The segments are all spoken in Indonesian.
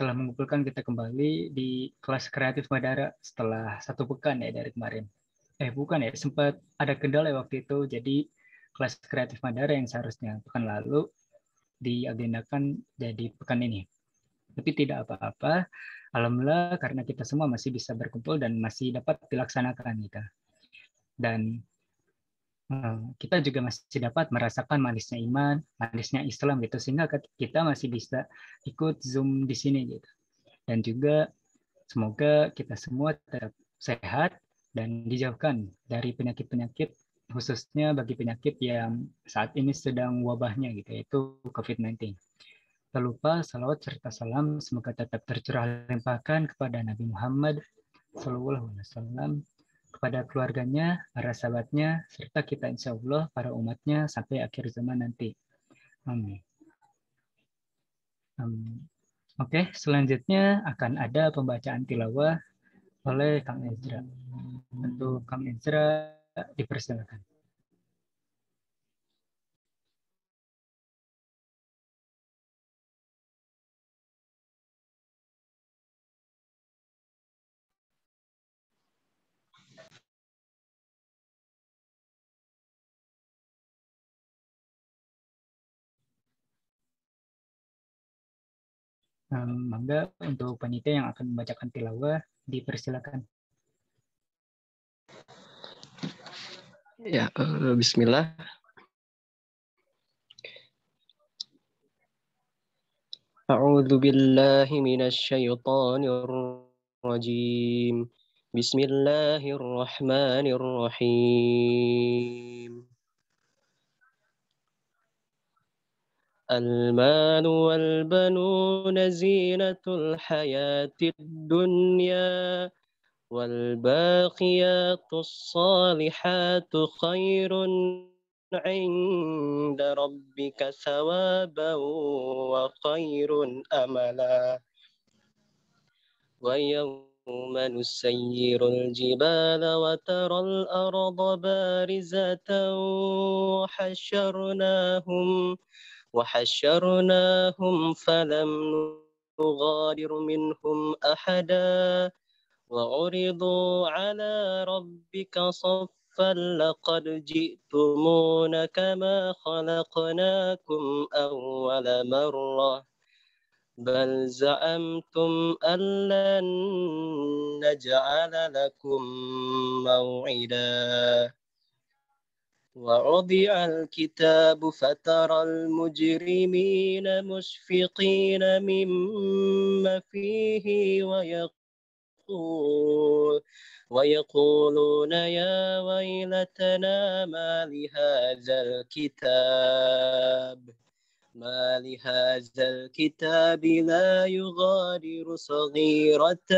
telah mengumpulkan kita kembali di kelas kreatif Madara setelah 1 pekan ya dari kemarin. Bukan ya, sempat ada kendala waktu itu, jadi kelas kreatif Madara yang seharusnya pekan lalu diagendakan jadi pekan ini. Tapi tidak apa-apa, alhamdulillah karena kita semua masih bisa berkumpul dan masih dapat dilaksanakan kita. Dan kita juga masih dapat merasakan manisnya iman, manisnya Islam gitu, sehingga kita masih bisa ikut Zoom di sini gitu. Dan juga semoga kita semua tetap sehat dan dijauhkan dari penyakit-penyakit, khususnya bagi penyakit yang saat ini sedang wabahnya gitu, yaitu COVID-19. Tak lupa salawat serta salam semoga tetap tercurah limpahkan kepada Nabi Muhammad SAW, kepada keluarganya, para sahabatnya, serta kita insya Allah para umatnya sampai akhir zaman nanti. Amin. Oke, selanjutnya akan ada pembacaan tilawah oleh Kang Ezra. Untuk Kang Ezra dipersilakan. Mangga untuk panitia yang akan membacakan tilawah dipersilakan. Ya, bismillah. A'udzu billahi minasyaitonir rajim. Bismillahirrahmanirrahim. المال والبنون زينة الحياة الدنيا والباقيات الصالحات خير عند ربك ثوابا وخير أملا ويوم نسير الجبال وترى الأرض بارزة وحشرناهم فلم نغادر منهم أحدا وعرضوا على ربك صفا لقد جئتمونا كما خلقناكم أول مرة بل زعمتم أن لن نجعل لكم موعدا ووضع الكتاب فترى المجرمين مشفقين مما فيه ويقولون يا ويلتنا ما لهذا الكتاب لا يغادر صغيرة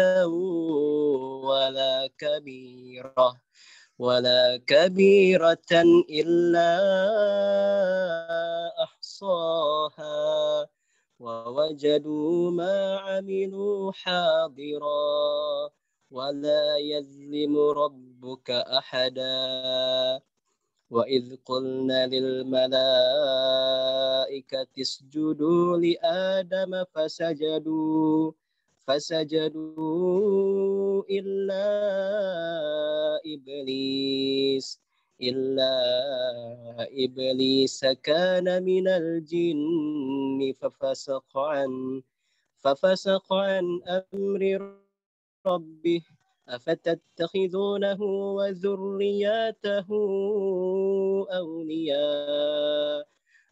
ولا كبيرة إلا أحصاها ووجدوا ما عملوا حاضرا ولا يظلم ربك أحدا وإذ قلنا للملائكة اسجدوا لآدم فسجدوا إلا إبليس كان من الجن ففسق عن أمر ربه أفتتخذونه وذرياته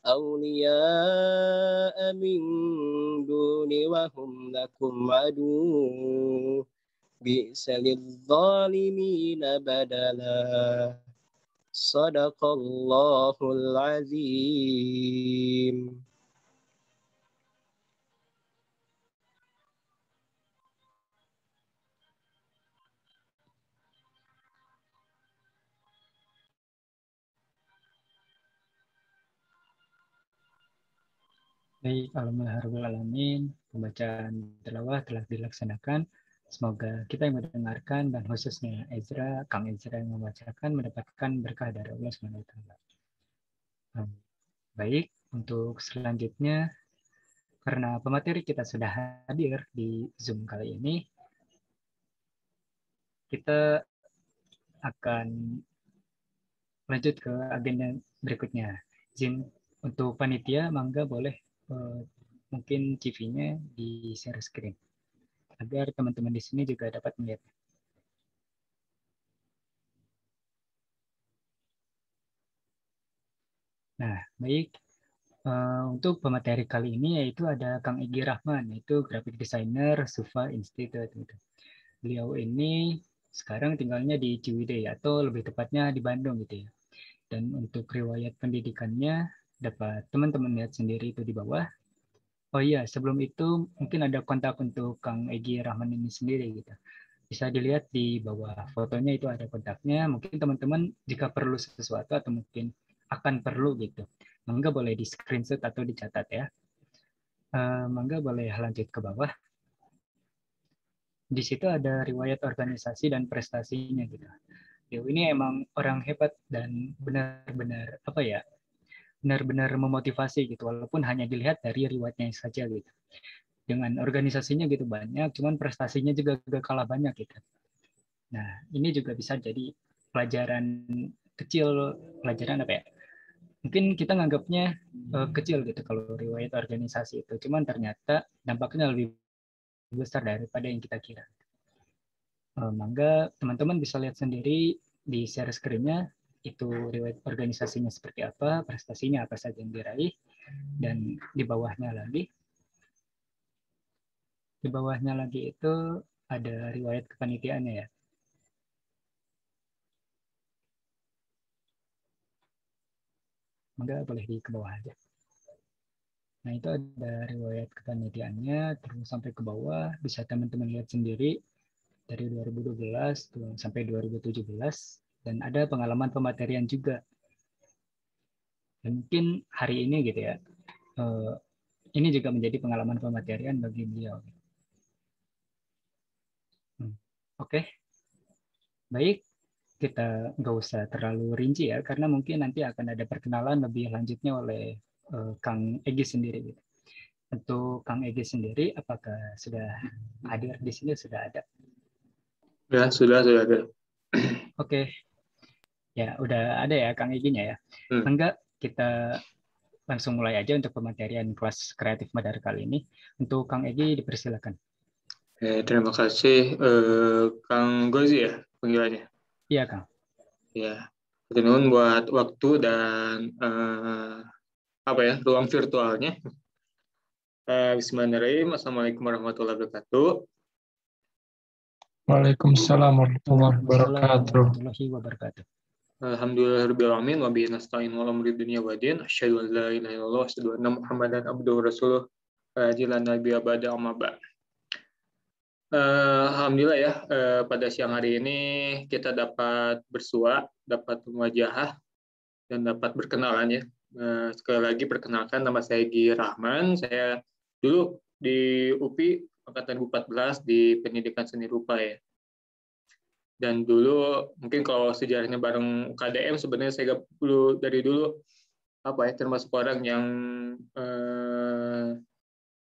أولياء من دون وهم لكم عدو بئس للظالمين بدلا صدق الله العظيم. Baik, alhamdulillahirrahmanirrahim. Pembacaan tilawah telah dilaksanakan. Semoga kita yang mendengarkan dan khususnya Kang Ezra yang membacakan mendapatkan berkah dari Allah SWT. Baik, untuk selanjutnya karena pemateri kita sudah hadir di Zoom kali ini, kita akan lanjut ke agenda berikutnya. Izin untuk panitia, mangga boleh mungkin CV-nya di share screen agar teman-teman di sini juga dapat melihat. Nah, baik. Untuk pemateri kali ini yaitu ada Kang Igi Rahman, yaitu graphic designer Suva Institute. Gitu. Beliau ini sekarang tinggalnya di Ciwidey atau lebih tepatnya di Bandung gitu ya. Dan untuk riwayat pendidikannya dapat teman-teman lihat sendiri itu di bawah. Oh iya, sebelum itu mungkin ada kontak untuk Kang Egi Rahman ini sendiri gitu. Bisa dilihat di bawah fotonya itu ada kontaknya. Mungkin teman-teman jika perlu sesuatu atau mungkin akan perlu gitu. Mangga boleh di screenshot atau dicatat ya. Mangga boleh lanjut ke bawah. Di situ ada riwayat organisasi dan prestasinya gitu. Dia ini emang orang hebat dan benar-benar apa ya? Benar-benar memotivasi gitu walaupun hanya dilihat dari riwayatnya saja gitu. Dengan organisasinya gitu banyak, cuman prestasinya juga gak kalah banyak gitu. Nah, ini juga bisa jadi pelajaran kecil, pelajaran apa ya? Mungkin kita nganggapnya kecil gitu kalau riwayat organisasi itu, cuman ternyata dampaknya lebih besar daripada yang kita kira. Mangga teman-teman bisa lihat sendiri di share screen-nya itu riwayat organisasinya seperti apa, prestasinya apa saja yang diraih, dan di bawahnya lagi itu ada riwayat kepanitiaannya ya. Mangga boleh di ke bawah aja. Nah, itu ada riwayat kepanitiaannya terus sampai ke bawah, bisa teman-teman lihat sendiri dari 2012 sampai 2017 dan ada pengalaman pematerian juga. Dan mungkin hari ini gitu ya. Ini juga menjadi pengalaman pematerian bagi beliau. Oke, baik. Kita nggak usah terlalu rinci ya, karena mungkin nanti akan ada perkenalan lebih lanjutnya oleh Kang Egi sendiri. Gitu. Untuk Kang Egi sendiri, apakah sudah hadir di sini? Sudah ada? Ya, sudah ada. Oke, ya udah ada ya Kang Egi-nya ya. Enggak, kita langsung mulai aja untuk pematerian kelas kreatif Madar kali ini. Untuk Kang Egi dipersilakan. Terima kasih Kang Gozi ya panggilannya. Iya Kang. Ya, nuhun buat waktu dan ruang virtualnya. Bismillahirrahmanirrahim. Assalamualaikum warahmatullahi wabarakatuh. Waalaikumsalam warahmatullahi wabarakatuh. Alhamdulillahirabbil alamin wa bihi nasta'in wa amri dunya wa din. Asyhadu an la ilaha illallah wa asyhadu anna Muhammadan abduhu wa rasuluh. Jilan nabi abada amma ba'. Alhamdulillah ya, pada siang hari ini kita dapat bersua, dapat muwajahah, dan dapat berkenalan ya. Sekali lagi perkenalkan, nama saya Egi Rahman. Saya dulu di UPI angkatan 2014 di pendidikan seni rupa ya. Dan dulu mungkin kalau sejarahnya bareng UKDM sebenarnya saya dari dulu termasuk orang yang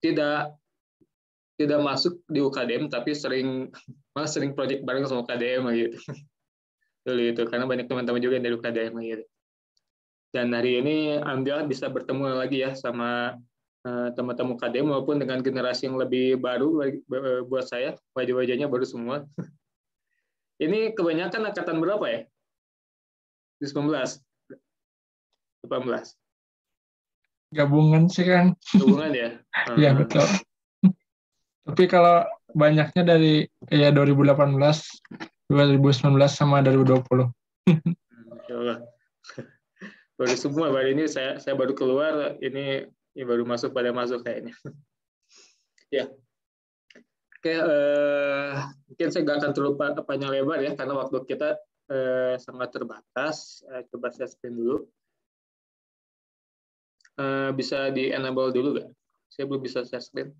tidak masuk di UKDM tapi sering proyek bareng sama UKDM gitu. Dulu itu karena banyak teman-teman juga yang dari UKDM gitu. Dan hari ini alhamdulillah bisa bertemu lagi ya sama teman-teman UKDM maupun dengan generasi yang lebih baru buat saya, wajah-wajahnya baru semua. Ini kebanyakan angkatan berapa ya? 19. 18. Gabungan sih kan. Gabungan ya? Iya betul. Tapi kalau banyaknya dari 2018, 2019 sama 2020. Insya Allah. Baru semua, baru ini saya baru keluar, ini baru masuk kayaknya. Ya. Oke, mungkin saya nggak akan terlalu panjang lebar ya, karena waktu kita sangat terbatas. Coba saya screen dulu. Bisa di-enable dulu nggak? Saya belum bisa share screen.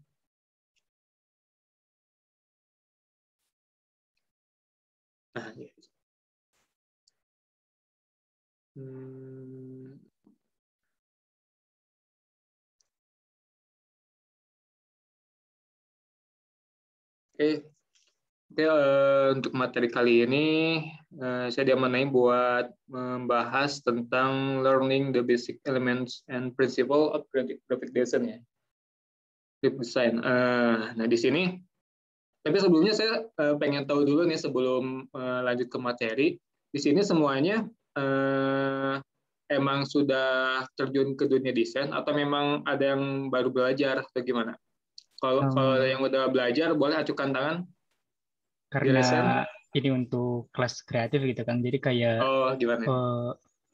Nah, ya. Oke, untuk materi kali ini saya diamanai buat membahas tentang learning the basic elements and principle of graphic design ya, graphic design. Nah di sini, tapi sebelumnya saya pengen tahu dulu nih sebelum lanjut ke materi. Di sini semuanya emang sudah terjun ke dunia desain atau memang ada yang baru belajar atau gimana? Kalau yang udah belajar boleh acukan tangan. Karena ini untuk kelas kreatif gitu kan, jadi kayak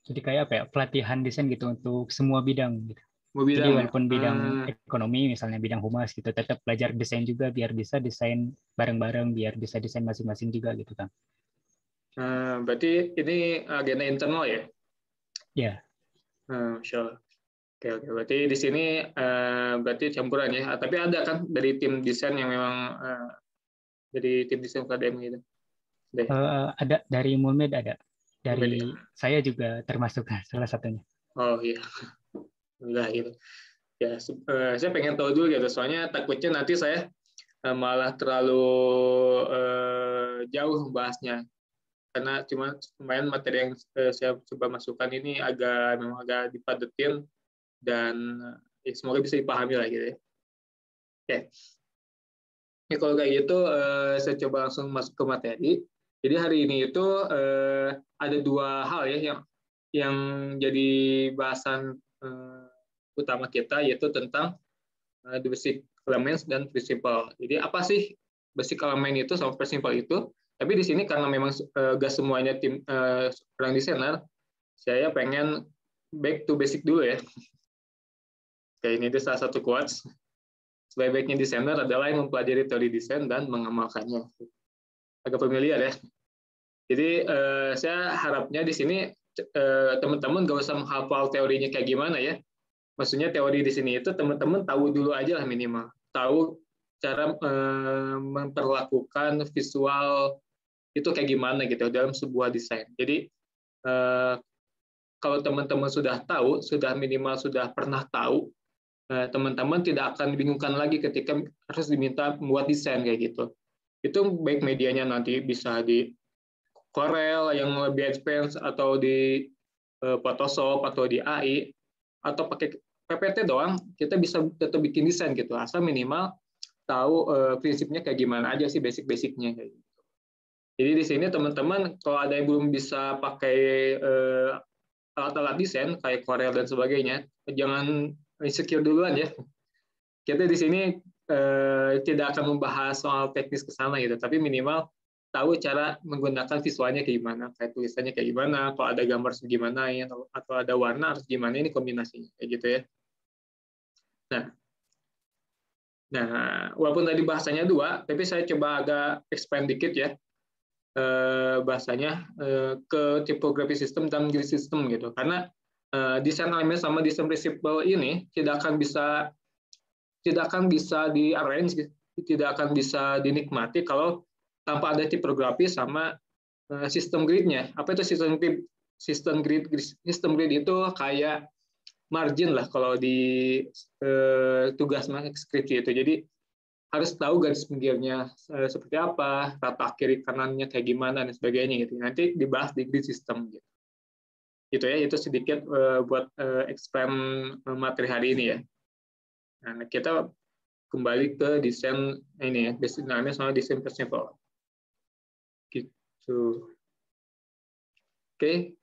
jadi kayak apa ya, pelatihan desain gitu untuk semua bidang gitu. Jadi walaupun bidang ekonomi misalnya bidang humas gitu, tetap belajar desain juga biar bisa desain bareng-bareng, biar bisa desain masing-masing juga gitu kan. Berarti ini agenda internal ya? Ya. Sure. Oke. Berarti di sini berarti campuran ya. Tapi ada kan dari tim desain yang memang dari tim desain akademi gitu? Ada dari Mulmed, ada dari saya juga termasuk salah satunya. Oh iya, udah gitu. Ya, saya pengen tahu dulu gitu. Soalnya takutnya nanti saya malah terlalu jauh bahasnya. Karena cuma lumayan materi yang saya coba masukkan ini memang agak dipadetin dan ya, semoga bisa dipahami lah gitu ya. Oke. Ya, kalau kayak gitu saya coba langsung masuk ke materi. Jadi hari ini itu ada dua hal ya yang jadi bahasan utama kita, yaitu tentang the basic elements dan principle. Jadi apa sih basic element itu sama principle itu? Tapi di sini karena memang gak semuanya tim orang desainer, saya pengen back to basic dulu ya. Oke, ini salah satu quotes. Sebaik-baiknya desainer adalah yang mempelajari teori desain dan mengamalkannya. Agak familiar ya. Jadi saya harapnya di sini teman-teman gak usah menghafal teorinya kayak gimana ya. Maksudnya teori di sini itu teman-teman tahu dulu aja lah minimal. Tahu cara memperlakukan visual itu kayak gimana gitu dalam sebuah desain. Jadi kalau teman-teman sudah tahu, sudah minimal sudah pernah tahu, teman-teman tidak akan dibingungkan lagi ketika harus diminta membuat desain kayak gitu. Itu baik medianya nanti bisa di Corel yang lebih advance atau di Photoshop atau di AI atau pakai PPT doang, kita bisa tetap bikin desain gitu. Asal minimal tahu prinsipnya kayak gimana aja sih basic-basicnya kayak gitu. Jadi di sini teman-teman kalau ada yang belum bisa pakai alat-alat desain kayak Corel dan sebagainya, jangan insecure duluan ya. Kita di sini tidak akan membahas soal teknis ke sana gitu, tapi minimal tahu cara menggunakan visualnya kayak gimana, kayak tulisannya kayak gimana, kalau ada gambar segimana ya, atau ada warna harus gimana, ini kombinasinya kayak gitu ya. Nah, walaupun tadi bahasanya dua, tapi saya coba agak expand dikit ya bahasanya ke typography system dan grid system gitu, karena desain element sama desain principle ini tidak akan bisa di-arrange, tidak akan bisa dinikmati kalau tanpa ada tipografi sama sistem gridnya. Apa itu sistem grid? Sistem grid itu kayak margin lah kalau di tugas skripsi itu. Jadi harus tahu garis pinggirnya seperti apa, rata kiri kanannya kayak gimana dan sebagainya gitu. Nanti dibahas di grid system gitu. Gitu ya, itu sedikit buat expand materi hari ini ya. Nah, kita kembali ke desain ini ya, basic namanya sama desain principle. Gitu. Oke.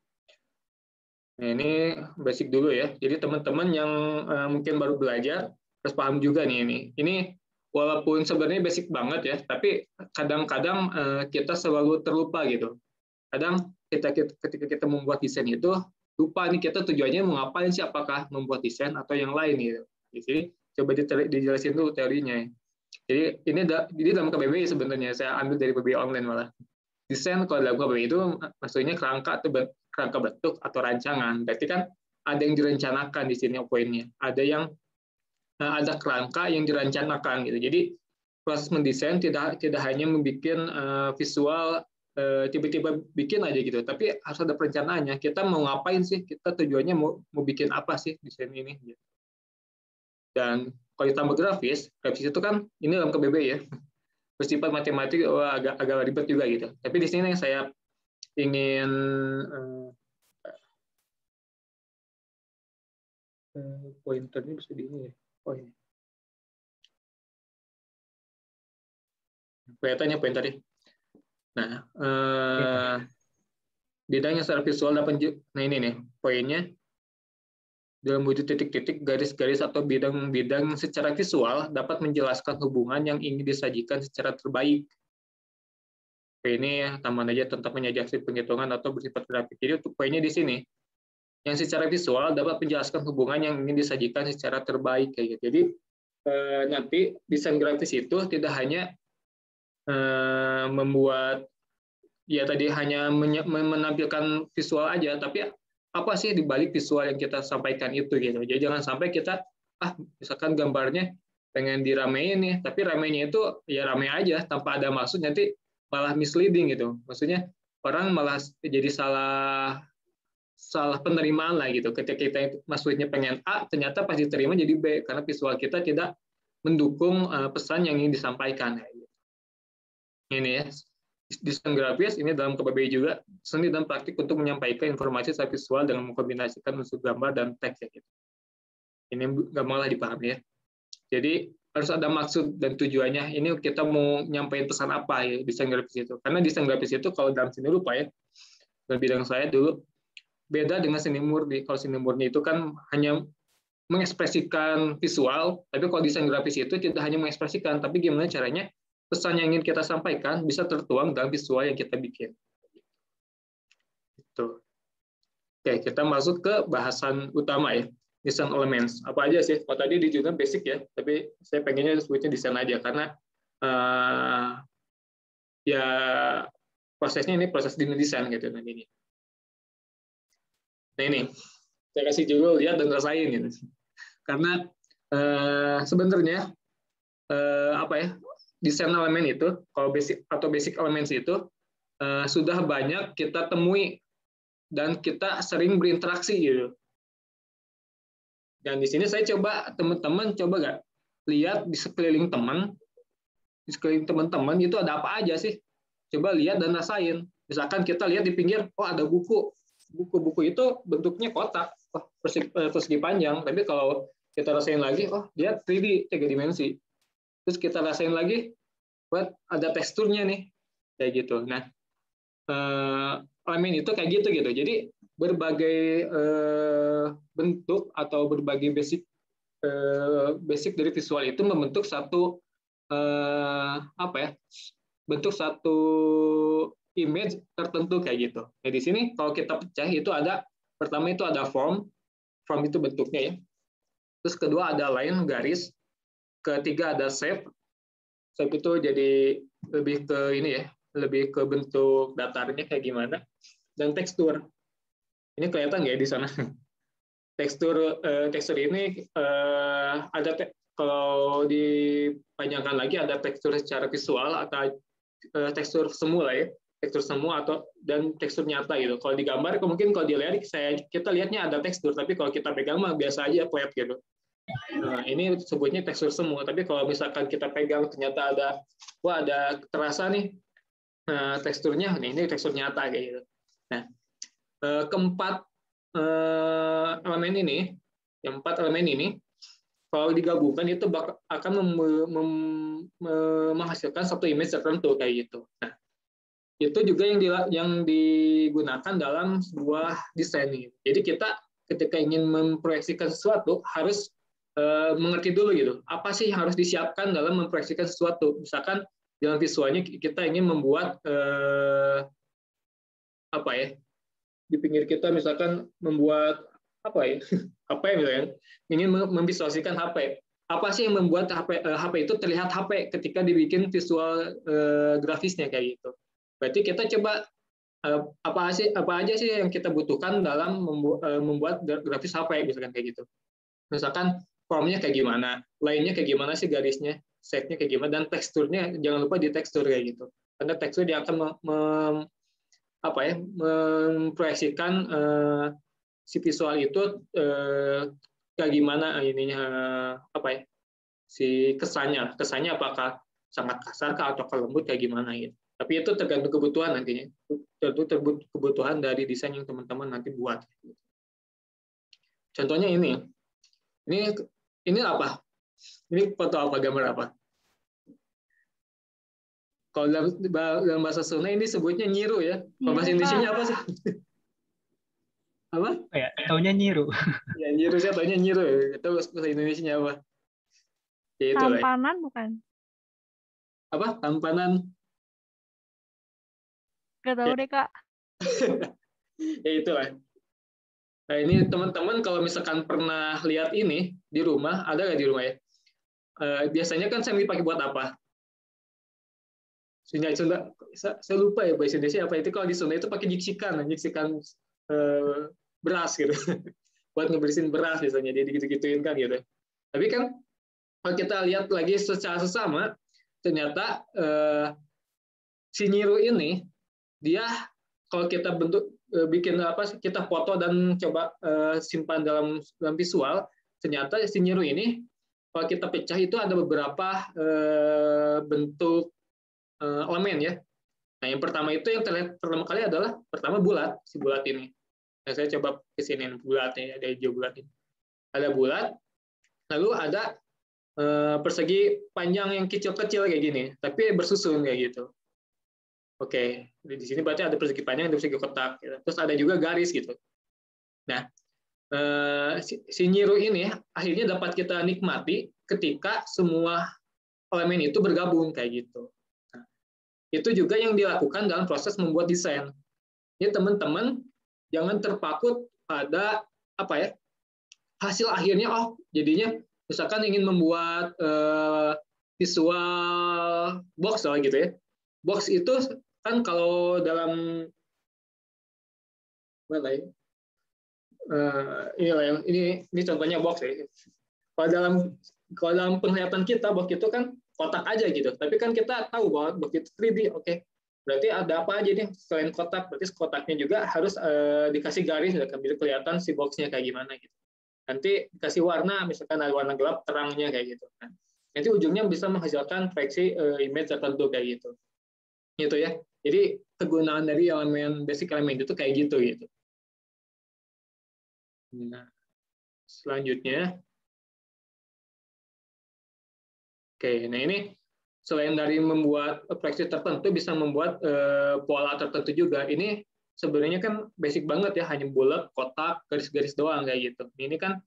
Nah, ini basic dulu ya. Jadi teman-teman yang mungkin baru belajar harus paham juga nih ini. Ini walaupun sebenarnya basic banget ya, tapi kadang-kadang kita selalu terlupa gitu. Kadang ketika kita membuat desain itu lupa nih kita tujuannya mau ngapain sih, apakah membuat desain atau yang lain gitu. Di sini coba dijelasin dulu teorinya. Jadi ini dalam KBBI sebenarnya saya ambil dari KBBI online malah. Desain kalau dalam KBBI itu maksudnya kerangka bentuk atau rancangan. Berarti kan ada yang direncanakan di sini poinnya. Ada kerangka yang direncanakan gitu. Jadi proses mendesain tidak hanya membuat visual tiba-tiba bikin aja gitu, tapi harus ada perencanaannya. Kita mau ngapain sih? Kita tujuannya mau bikin apa sih desain ini? Dan kalau ditambah grafis itu kan ini dalam KBBI ya. bersifat matematik agak ribet juga gitu. Tapi di sini yang saya ingin pointernya bisa di ini ya. Oh ini. Kelihatannya pointernya. Nah, bidang yang secara visual dapat, nah ini nih poinnya, dalam wujud titik-titik, garis-garis atau bidang-bidang secara visual dapat menjelaskan hubungan yang ingin disajikan secara terbaik. Ini tambahan aja tentang menyajikan penghitungan atau bersifat grafik. Jadi untuk poinnya di sini, yang secara visual dapat menjelaskan hubungan yang ingin disajikan secara terbaik kayak gitu. Jadi nanti desain grafis itu tidak hanya membuat ya tadi hanya menampilkan visual aja, tapi apa sih di balik visual yang kita sampaikan itu gitu. Jadi jangan sampai kita misalkan gambarnya pengen diramein nih, tapi ramenya itu ya rame aja tanpa ada maksud, nanti malah misleading gitu. Maksudnya orang malah jadi salah penerimaan lah gitu. Ketika kita maksudnya pengen A, ternyata pas diterima jadi B karena visual kita tidak mendukung pesan yang ingin disampaikan. Ini ya, desain grafis ini dalam KBBI juga seni dan praktik untuk menyampaikan informasi secara visual dengan mengkombinasikan unsur gambar dan teks ya gitu. Ini gampanglah dipahami ya. Jadi harus ada maksud dan tujuannya. Ini kita mau nyampaikan pesan apa ya desain grafis itu. Karena desain grafis itu kalau dalam seni rupa ya, dalam bidang saya dulu beda dengan seni murni. Kalau seni murni itu kan hanya mengekspresikan visual, tapi kalau desain grafis itu tidak hanya mengekspresikan, tapi gimana caranya pesan yang ingin kita sampaikan bisa tertuang dalam visual yang kita bikin. Itu. Oke, kita masuk ke bahasan utama ya. Design elements. Apa aja sih? Kalau tadi di juga basic ya, tapi saya pengennya sebutnya desain aja karena ya prosesnya ini proses desain gitu nanti ini. Nah ini, saya kasih judul lihat dan rasain gitu. Karena sebenarnya apa ya? Desain elemen itu, kalau basic elements itu sudah banyak kita temui dan kita sering berinteraksi gitu. Dan di sini saya coba teman-teman coba nggak lihat di sekeliling teman-teman itu ada apa aja sih? Coba lihat dan rasain. Misalkan kita lihat di pinggir, oh ada buku itu bentuknya kotak, persegi panjang. Tapi kalau kita rasain lagi, oh dia 3D 3 dimensi. Terus kita rasain lagi, buat ada teksturnya nih, kayak gitu. Nah, elemen itu kayak gitu. Jadi berbagai bentuk atau berbagai basic dari visual itu membentuk satu bentuk satu image tertentu kayak gitu. Nah, di sini kalau kita pecah itu ada pertama itu ada form itu bentuknya ya. Terus kedua ada line garis, ketiga ada shape itu jadi lebih ke ini ya, lebih ke bentuk datarnya kayak gimana, dan tekstur. Ini kelihatan nggak ya di sana? Tekstur ini ada kalau dipanjangkan lagi ada tekstur secara visual atau tekstur semu lah ya, tekstur semu dan tekstur nyata gitu. Kalau digambar mungkin kalau dilihat kita lihatnya ada tekstur, tapi kalau kita pegang mah biasa aja flat gitu. Nah, ini sebutnya tekstur semu. Tapi kalau misalkan kita pegang ternyata ada terasa nih teksturnya, ini tekstur nyata kayak gitu. Nah, keempat elemen ini, kalau digabungkan itu akan menghasilkan satu image tertentu kayak gitu. Nah, itu juga yang digunakan dalam sebuah desain. Jadi kita ketika ingin memproyeksikan sesuatu harus mengerti dulu gitu, apa sih yang harus disiapkan dalam memproyeksikan sesuatu. Misalkan dalam visualnya kita ingin membuat di pinggir kita misalkan membuat HP misalnya, ingin memvisualisasikan HP. Apa sih yang membuat HP itu terlihat HP ketika dibikin visual grafisnya kayak gitu. Berarti kita coba apa aja sih yang kita butuhkan dalam membuat grafis HP misalkan kayak gitu. Misalkan formnya kayak gimana, line-nya kayak gimana sih garisnya, shape-nya kayak gimana, dan teksturnya jangan lupa di tekstur kayak gitu. Karena tekstur dia akan memproyeksikan si visual itu kayak gimana ininya si kesannya apakah sangat kasar kah atau lembut kayak gimana gitu. Tapi itu tergantung kebutuhan nantinya. Tergantung kebutuhan dari desain yang teman-teman nanti buat. Contohnya ini. Ini apa? Ini foto apa, gambar apa? Kalau dalam bahasa Sunda ini sebutnya nyiru ya. Kalau bahasa Indonesia apa sih? Apa? Ya, taunya nyiru. Ya, nyiru, saya taunya nyiru. Itu bahasa Indonesia apa? Ya, itu Tampanan bukan? Apa? Tampanan? Gak tahu deh, Kak. Ya, itulah. Nah, ini teman-teman kalau misalkan pernah lihat ini di rumah, ada nggak di rumah ya? Biasanya kan saya dipakai buat apa? Sunda, saya lupa ya bahasa Indonesia apa itu. Kalau di Sunda itu pakai nyiksikan beras gitu, buat ngebersihin beras biasanya, jadi gitu-gituin kan gitu. Tapi kan kalau kita lihat lagi secara sesama, ternyata si nyiru ini dia kalau kita bikin kita foto dan coba simpan dalam visual, ternyata si nyiru ini kalau kita pecah itu ada beberapa bentuk elemen ya. Nah, yang pertama itu yang terlihat pertama kali adalah bulat, si bulat ini. Nah, saya coba kesiniin bulatnya, ada hijau bulat ini. Ada bulat, lalu ada persegi panjang yang kecil-kecil kayak gini, tapi bersusun kayak gitu. Oke, di sini berarti ada persegi panjang, ada persegi kotak. Gitu. Terus ada juga garis gitu. Nah, si nyiru ini akhirnya dapat kita nikmati ketika semua elemen itu bergabung kayak gitu. Itu juga yang dilakukan dalam proses membuat desain. Ini teman-teman jangan terpaku pada hasil akhirnya. Jadinya misalkan ingin membuat visual box gitu ya. Box itu kan kalau dalam mana ya? Ini contohnya box ya. Kalau dalam penglihatan kita box itu kan kotak aja gitu. Tapi kan kita tahu bahwa begitu 3D, oke. Berarti ada apa aja nih selain kotak? Berarti kotaknya juga harus dikasih garis, biar kelihatan si boxnya kayak gimana gitu. Nanti dikasih warna, misalkan ada warna gelap, terangnya kayak gitu. Nah, nanti ujungnya bisa menghasilkan proyeksi image tertentu kayak gitu. Gitu ya. Jadi kegunaan dari basic elemen itu kayak gitu gitu. Nah, selanjutnya. Oke, nah ini selain dari membuat proyeksi tertentu, bisa membuat pola tertentu juga. Ini sebenarnya kan basic banget ya, hanya bulat, kotak, garis-garis doang kayak gitu. Ini kan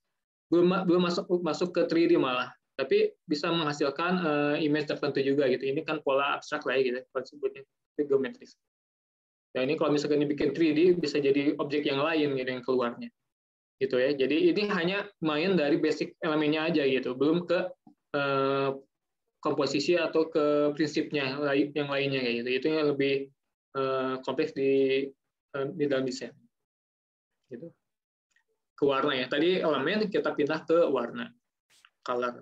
belum masuk ke 3D malah, tapi bisa menghasilkan image tertentu juga gitu. Ini kan pola abstrak lah ya gitu, kalau disebutnya geometris. Nah ini kalau misalkan dibikin 3D bisa jadi objek yang lain gitu yang keluarnya, gitu ya. Jadi ini hanya main dari basic elemennya aja gitu, belum ke komposisi atau ke prinsipnya yang lainnya kayak gitu. Itu yang lebih kompleks di dalam desain. Gitu. Ke warna ya. Tadi elemen kita pindah ke warna, color.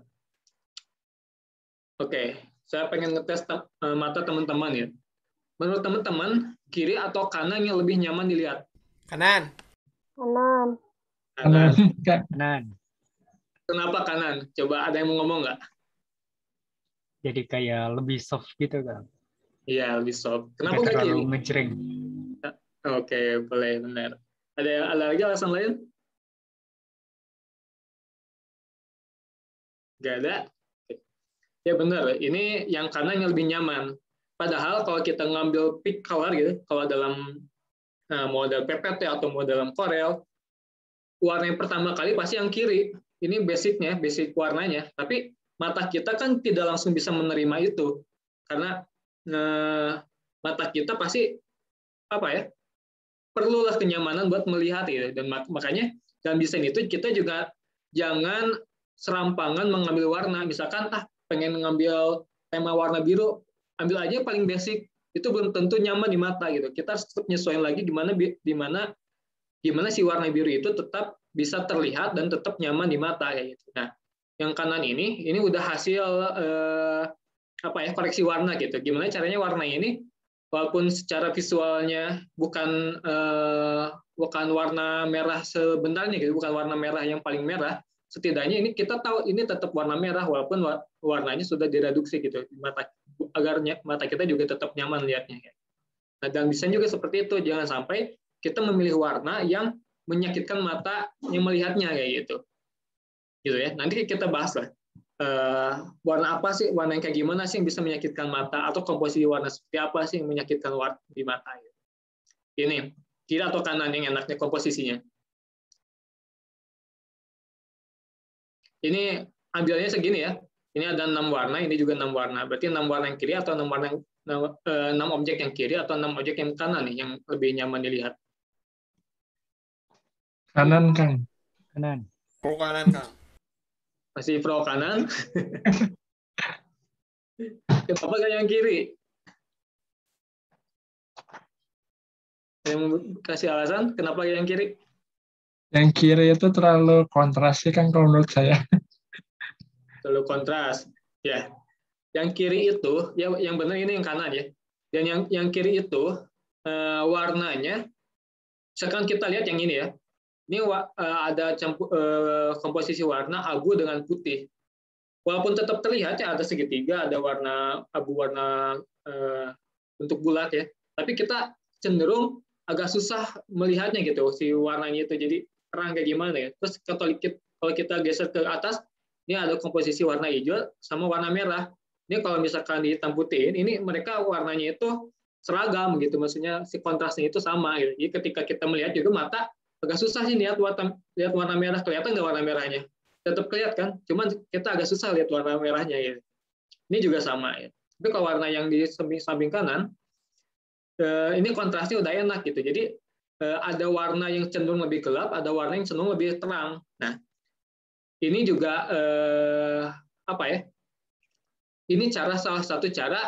Oke, saya pengen ngetes mata teman-teman ya. Menurut teman-teman, kiri atau kanan yang lebih nyaman dilihat? Kanan. Kanan. Kanan. Kenapa kanan? Coba ada yang mau ngomong nggak? Jadi kayak lebih soft gitu kan? Iya, lebih soft. Kenapa nggak nggak terlalu kiri? ngejreng? Oke, boleh, benar. Ada lagi alasan lain? Nggak ada? Ya benar, ini yang kanan yang lebih nyaman. Padahal kalau kita ngambil pick color gitu, kalau dalam model PPT atau model Corel, warna yang pertama kali pasti yang kiri. Ini basicnya, basic warnanya. Tapi mata kita kan tidak langsung bisa menerima itu, karena mata kita pasti perlulah kenyamanan buat melihat gitu. Dan makanya dalam desain itu kita juga jangan serampangan mengambil warna. Misalkan pengen ngambil tema warna biru, ambil aja yang paling basic, itu belum tentu nyaman di mata gitu. Kita harus tetap nyesuaiin lagi gimana si warna biru itu tetap bisa terlihat dan tetap nyaman di mata kayak gitu. Nah, yang kanan ini udah hasil koreksi warna gitu. Gimana caranya warna ini walaupun secara visualnya bukan warna merah sebenarnya gitu, bukan warna merah yang paling merah, setidaknya ini kita tahu ini tetap warna merah walaupun warnanya sudah direduksi gitu mata kita juga tetap nyaman lihatnya. Nah, dalam desain juga seperti itu, jangan sampai kita memilih warna yang menyakitkan mata yang melihatnya kayak gitu. Gitu ya. Nanti kita bahas lah. Warna apa sih, warna yang kayak gimana sih yang bisa menyakitkan mata, atau komposisi warna seperti apa sih yang menyakitkan di mata. Ini kiri atau kanan yang enaknya komposisinya. Ini ambilnya segini ya. Ini ada 6 warna, ini juga 6 warna. Berarti 6 warna yang kiri atau 6 warna 6 objek yang kiri atau 6 objek yang kanan nih yang lebih nyaman dilihat. Kanan, Kang. Kanan. Pro kanan, Kang. Masih pro kanan. Kenapa nggak yang kiri? Yang kasih alasan kenapa yang kiri? Yang kiri itu terlalu kontras sih, Kang, kalau menurut saya. Terlalu kontras. Ya. Yang kiri itu, ya yang benar ini yang kanan ya. Dan yang kiri itu warnanya, sekarang kita lihat yang ini ya. Ini ada komposisi warna abu dengan putih. Walaupun tetap terlihat ya ada segitiga, ada warna abu, warna bentuk bulat ya. Tapi kita cenderung agak susah melihatnya gitu, si warnanya itu jadi terang kayak gimana ya. Terus kalau kita geser ke atas, ini ada komposisi warna hijau sama warna merah. Ini kalau misalkan dihitam putihin, ini mereka warnanya itu seragam gitu, maksudnya si kontrasnya itu sama gitu. Jadi ketika kita melihat juga mata agak susah sih lihat warna merah, kelihatan nggak warna merahnya? Tetap kelihatan kan, cuman kita agak susah lihat warna merahnya ya. Ini juga sama ya. Tapi kalau warna yang di samping kanan, ini kontrasnya udah enak gitu. Jadi ada warna yang cenderung lebih gelap, ada warna yang cenderung lebih terang. Nah, ini juga apa ya? Ini salah satu cara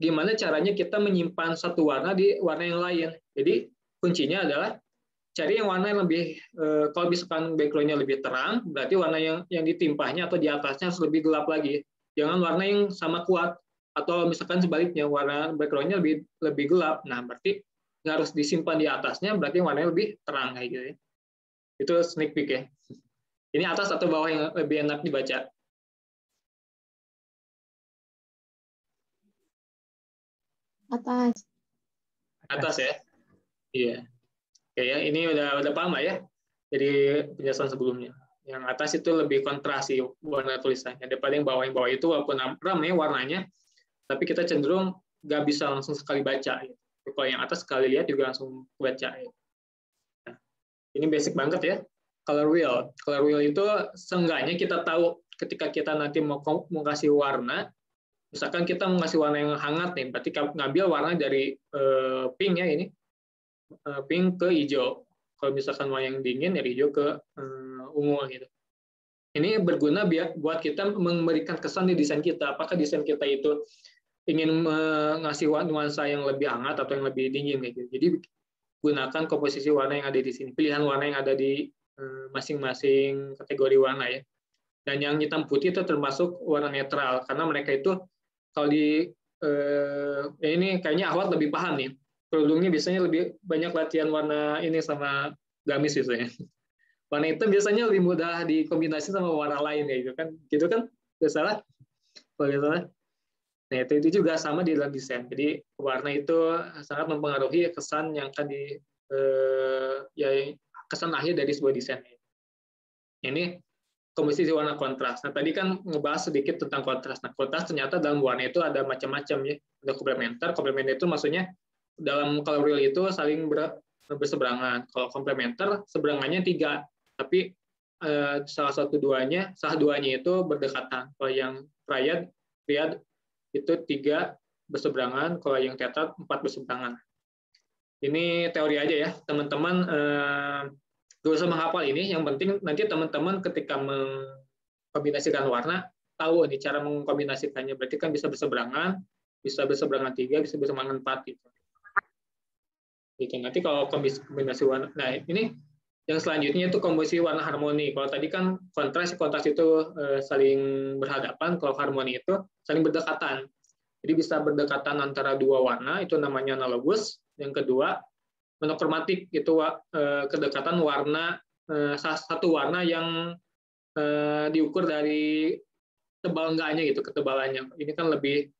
gimana caranya kita menyimpan satu warna di warna yang lain. Jadi kuncinya adalah cari yang warna yang lebih, kalau misalkan background-nya lebih terang, berarti warna yang ditimpahnya atau di atasnya harus lebih gelap lagi. Jangan warna yang sama kuat, atau misalkan sebaliknya warna background-nya lebih gelap. Nah, berarti harus disimpan di atasnya, berarti warnanya lebih terang kayak gitu ya. Itu sneak peek ya. Ini atas atau bawah yang lebih enak dibaca? Atas. Atas ya. Iya. Oke ya, ini udah paham lah ya. Jadi penjelasan sebelumnya. Yang atas itu lebih kontrasi warna tulisannya daripada yang bawah itu walaupun ramai warnanya, tapi kita cenderung nggak bisa langsung sekali baca. Gitu. Kalau yang atas sekali lihat juga langsung baca. Gitu. Nah, ini basic banget ya. Color wheel itu seenggaknya kita tahu ketika kita nanti mau kasih warna, misalkan kita mau kasih warna yang hangat nih, berarti ngambil warna dari pink ya ini, pink ke hijau. Kalau misalkan mau yang dingin dari hijau ke ungu gitu. Ini berguna buat kita memberikan kesan di desain kita. Apakah desain kita itu ingin ngasih nuansa yang lebih hangat atau yang lebih dingin kayak gitu. Jadi gunakan komposisi warna yang ada di sini, pilihan warna yang ada di masing-masing kategori warna ya. Dan yang hitam putih itu termasuk warna netral karena mereka itu kalau di ini kayaknya Ahwat lebih paham nih. Kerudungnya biasanya lebih banyak latihan warna ini sama gamis biasanya. Warna hitam biasanya lebih mudah dikombinasi sama warna lain ya gitu kan nggak salah kalau nggak salah. Nah itu juga sama di dalam desain. Jadi warna itu sangat mempengaruhi kesan yang akan kesan akhir dari sebuah desain. Ini komposisi warna kontras. Nah tadi kan ngebahas sedikit tentang kontras. Nah kontras ternyata dalam warna itu ada macam-macam ya. Ada komplementer. Komplementer itu maksudnya dalam color wheel itu saling berseberangan. Kalau komplementer seberangannya 3, tapi salah duanya itu berdekatan. Kalau yang triad itu 3 berseberangan, kalau yang tetrad 4 berseberangan. Ini teori aja ya, teman-teman. Gak usah menghafal ini. Yang penting nanti teman-teman ketika mengkombinasikan warna tahu nih cara mengkombinasikannya. Berarti kan bisa berseberangan 3, bisa berseberangan 4 gitu. Gitu. Nanti kalau kombinasi warna, nah ini yang selanjutnya itu komposisi warna harmoni. Kalau tadi kan kontras itu saling berhadapan, kalau harmoni itu saling berdekatan. Jadi bisa berdekatan antara 2 warna, itu namanya analogus. Yang kedua, monokromatik, itu kedekatan warna satu warna yang diukur dari tebal enggaknya gitu, ketebalannya. Ini kan lebih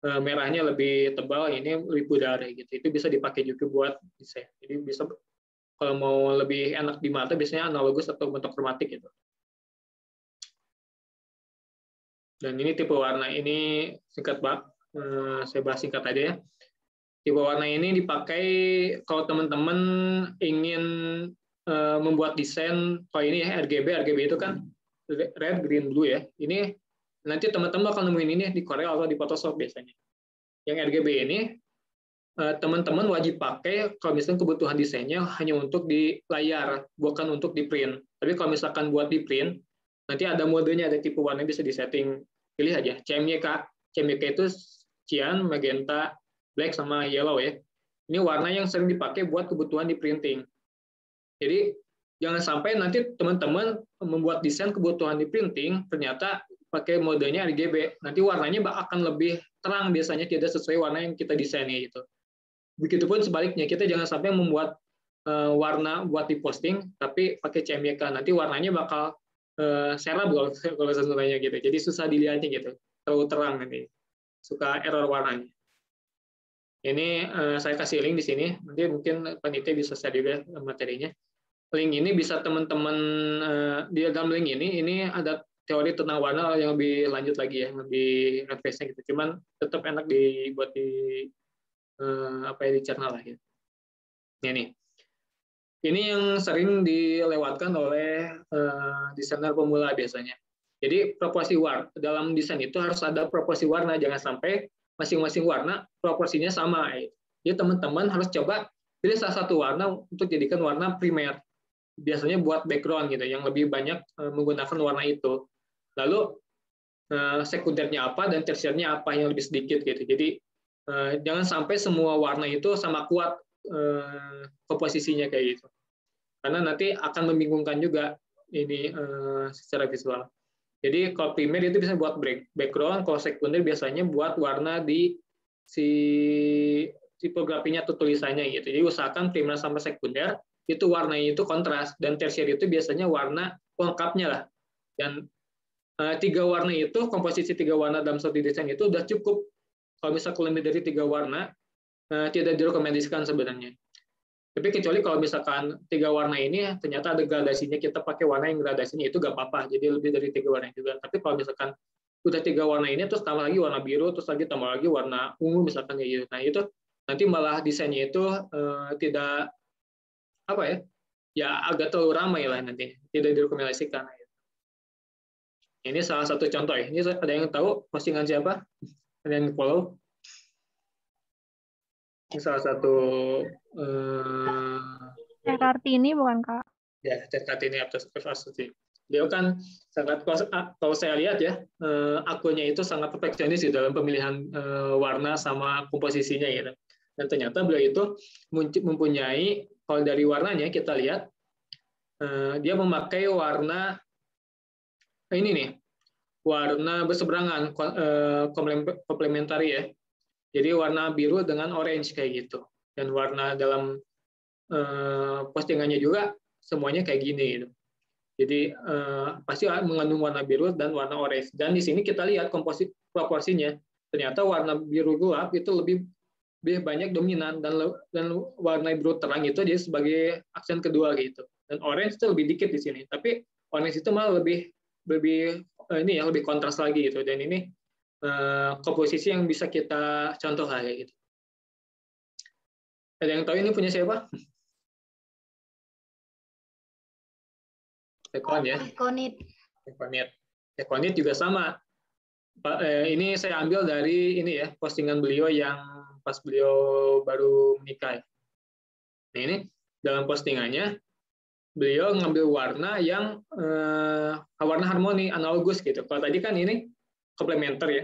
merahnya lebih tebal, ini lebih pudar gitu. Itu bisa dipakai juga buat desain. Jadi bisa kalau mau lebih enak di mata biasanya analogus atau monokromatik gitu. Dan ini tipe warna ini singkat Pak, saya bahas singkat aja ya. Tipe warna ini dipakai kalau teman-teman ingin membuat desain, kalau ini ya RGB itu kan red, green, blue ya. Ini nanti teman-teman akan nemuin ini di Corel atau di Photoshop biasanya. Yang RGB ini teman-teman wajib pakai kalau misalnya kebutuhan desainnya hanya untuk di layar, bukan untuk di print. Tapi kalau misalkan buat di print, nanti ada modenya, ada tipe warna bisa disetting. Pilih aja CMYK. CMYK itu cyan, magenta, black sama yellow ya. Ini warna yang sering dipakai buat kebutuhan di printing. Jadi jangan sampai nanti teman-teman membuat desain kebutuhan di printing ternyata pakai modenya RGB. Nanti warnanya akan lebih terang biasanya, tidak sesuai warna yang kita desainnya gitu. Begitupun sebaliknya, kita jangan sampai membuat warna buat di posting tapi pakai CMYK. Nanti warnanya bakal serab kalau sebenarnya gitu. Jadi susah dilihatnya gitu. Terlalu terang nanti. Suka error warnanya. Ini saya kasih link di sini. Nanti mungkin panitia bisa share juga materinya. Link ini bisa teman-teman di dalam link ini ada teori tentang warna yang lebih lanjut lagi ya, lebih advance gitu. Cuman tetap enak dibuat di di channel lah gitu. Ini yang sering dilewatkan oleh desainer pemula biasanya. Jadi proporsi warna dalam desain itu harus ada proporsi warna, jangan sampai masing-masing warna proporsinya sama. Jadi teman-teman harus coba pilih salah satu warna untuk jadikan warna primer. Biasanya buat background gitu, yang lebih banyak menggunakan warna itu. Lalu sekundernya apa dan tersiernya apa yang lebih sedikit gitu. Jadi jangan sampai semua warna itu sama kuat komposisinya kayak gitu. Karena nanti akan membingungkan juga ini secara visual. Jadi kalau primer itu bisa buat background, kalau sekunder biasanya buat warna di si tipografinya atau tulisannya gitu. Jadi usahakan primer sampai sekunder itu warnanya itu kontras, dan tersier itu biasanya warna lengkapnya lah. Dan 3 warna itu, komposisi 3 warna dalam suatu desain itu udah cukup. Kalau misalkan lebih dari 3 warna, tidak direkomendasikan sebenarnya. Tapi kecuali kalau misalkan 3 warna ini ternyata ada gradasinya, kita pakai warna yang gradasinya itu nggak apa-apa, jadi lebih dari 3 warna juga. Tapi kalau misalkan udah 3 warna ini, terus tambah lagi warna biru, terus lagi tambah lagi warna ungu misalkan kayak gitu. Nah itu nanti malah desainnya itu tidak ya agak terlalu ramai lah nanti, tidak direkomendasikan. Ini salah satu contoh ya. Ini ada yang tahu postingan siapa? Ada yang follow? Ini salah satu Cek Kartini bukan Kak? Ya, Cek Kartini Aptosity. Dia kan sangat, kalau saya lihat ya, akunnya itu sangat perfeksionis di dalam pemilihan warna sama komposisinya gitu. Dan ternyata beliau itu mempunyai, kalau dari warnanya kita lihat, dia memakai warna ini nih, warna berseberangan, komplementari ya. Jadi warna biru dengan orange kayak gitu. Dan warna dalam postingannya juga semuanya kayak gini gitu. Jadi pasti mengandung warna biru dan warna orange. Dan di sini kita lihat proporsinya. Ternyata warna biru gelap itu lebih banyak dominan, dan warna biru terang itu dia sebagai aksen kedua gitu. Dan orange itu lebih dikit di sini. Tapi orange itu malah lebih kontras lagi gitu. Dan ini komposisi yang bisa kita contoh kayak gitu. Ada yang tahu ini punya siapa? Ekonit ya. Ekonit juga sama. Ini saya ambil dari ini ya, postingan beliau yang pas beliau baru menikah. Nah, ini dalam postingannya beliau ngambil warna yang warna harmoni, analogus gitu. Kalau tadi kan ini komplementer ya.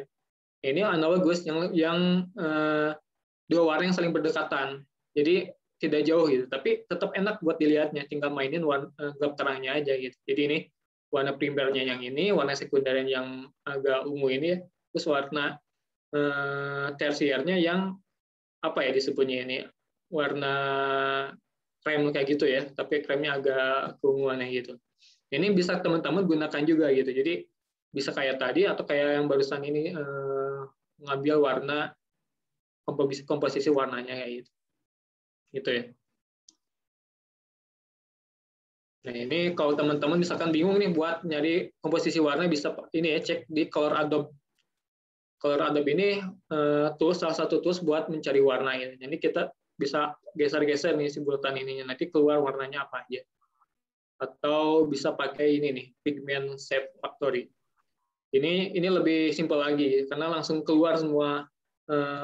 Ini analogus yang 2 warna yang saling berdekatan. Jadi tidak jauh gitu, tapi tetap enak buat dilihatnya, tinggal mainin warna gelap terangnya aja gitu. Jadi ini warna primernya yang ini, warna sekundernya yang agak ungu ini, terus warna tersiernya yang disebutnya ini warna krem kayak gitu ya, tapi kremnya agak keunguan gitu. Ini bisa teman-teman gunakan juga gitu. Jadi bisa kayak tadi atau kayak yang barusan ini mengambil warna komposisi warnanya kayak gitu. Gitu ya. Nah, ini kalau teman-teman misalkan bingung nih buat nyari komposisi warna, bisa ini ya, cek di Color Adobe. Color Adobe ini salah satu tools buat mencari warna ini. Jadi kita bisa geser-geser nih si bulatan ininya, nanti keluar warnanya apa aja. Atau bisa pakai ini nih, Pigment Shape Factory. Ini lebih simpel lagi karena langsung keluar semua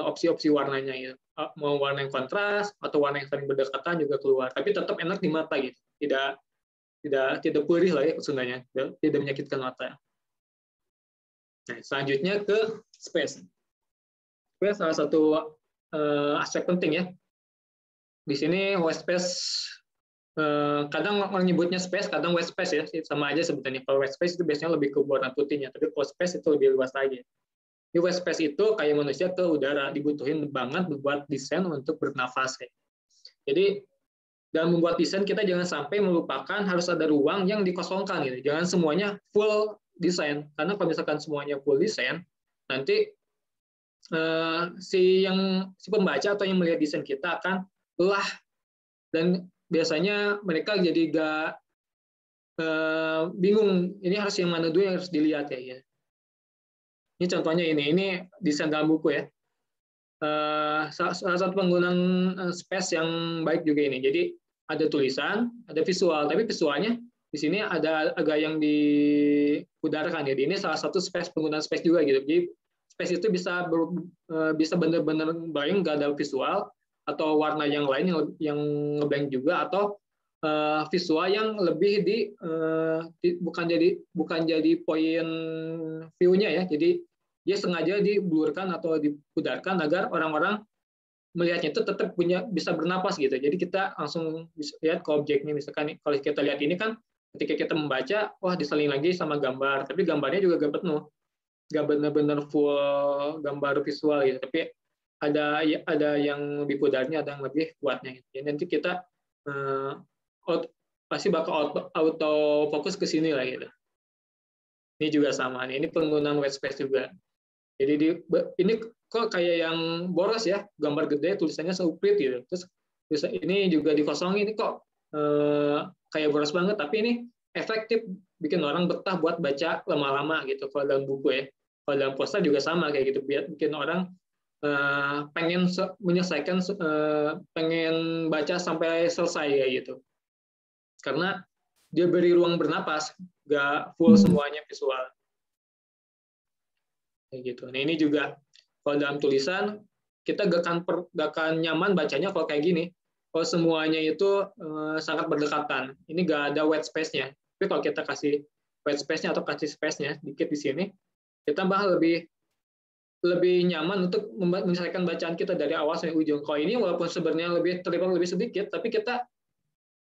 opsi-opsi warnanya gitu. Mau warna yang kontras atau warna yang saling berdekatan juga keluar. Tapi tetap enak di mata gitu. Tidak perih lah ya sebenarnya, tidak menyakitkan mata. Nah, selanjutnya ke space. Space salah satu aspek penting ya. Di sini white space, kadang orang nyebutnya space, kadang white space ya, sama aja sebetulnya. Kalau white space itu biasanya lebih ke warna putihnya, tapi kalau space itu lebih luas lagi. Di white space itu kayak manusia ke udara, dibutuhin banget buat desain untuk bernafas. Ya. Jadi dalam membuat desain kita jangan sampai melupakan harus ada ruang yang dikosongkan gitu. Jangan semuanya full desain, karena kalau misalkan semuanya full desain, nanti si pembaca atau yang melihat desain kita akan lelah, dan biasanya mereka jadi bingung ini harus yang mana dulu yang harus dilihat ya. Ini contohnya ini desain dalam buku ya. Salah satu penggunaan space yang baik juga ini. Jadi ada tulisan, ada visual, tapi visualnya di sini ada agak yang diudarkan ya. Ini salah satu penggunaan space juga gitu. Jadi space itu bisa benar-benar blank, nggak ada visual, atau warna yang lain yang ngeblank juga, atau visual yang lebih bukan jadi poin view-nya ya. Jadi dia sengaja diblurkan atau dipudarkan agar orang-orang melihatnya itu tetap bisa bernapas gitu. Jadi kita langsung bisa lihat ke objeknya. Misalkan kalau kita lihat ini kan ketika kita membaca, wah diseling lagi sama gambar, tapi gambarnya juga gak penuh, gak benar-benar full gambar visual gitu. Tapi ada yang lebih pudarnya, ada yang lebih kuatnya gitu. Jadi nanti kita pasti bakal auto fokus ke sini lah gitu. Ini juga sama. Ini penggunaan white space juga. Jadi ini kok kayak yang boros ya, gambar gede tulisannya seumprit gitu. Terus ini juga dikosongin, ini kok kayak boros banget, tapi ini efektif bikin orang betah buat baca lama-lama gitu. Kalau dalam buku ya, kalau dalam poster juga sama kayak gitu, bikin orang pengen menyelesaikan, pengen baca sampai selesai ya gitu. Karena dia beri ruang bernapas, nggak full semuanya visual. Kayak gitu. Nah ini juga kalau dalam tulisan kita gak akan nyaman bacanya kalau kayak gini. Kalau semuanya itu sangat berdekatan, ini gak ada white space-nya. Tapi kalau kita kasih white space-nya atau kasih space-nya dikit di sini, kita bakal lebih nyaman untuk menyelesaikan bacaan kita dari awal sampai ujung. Kalau ini walaupun sebenarnya terlibat lebih sedikit, tapi kita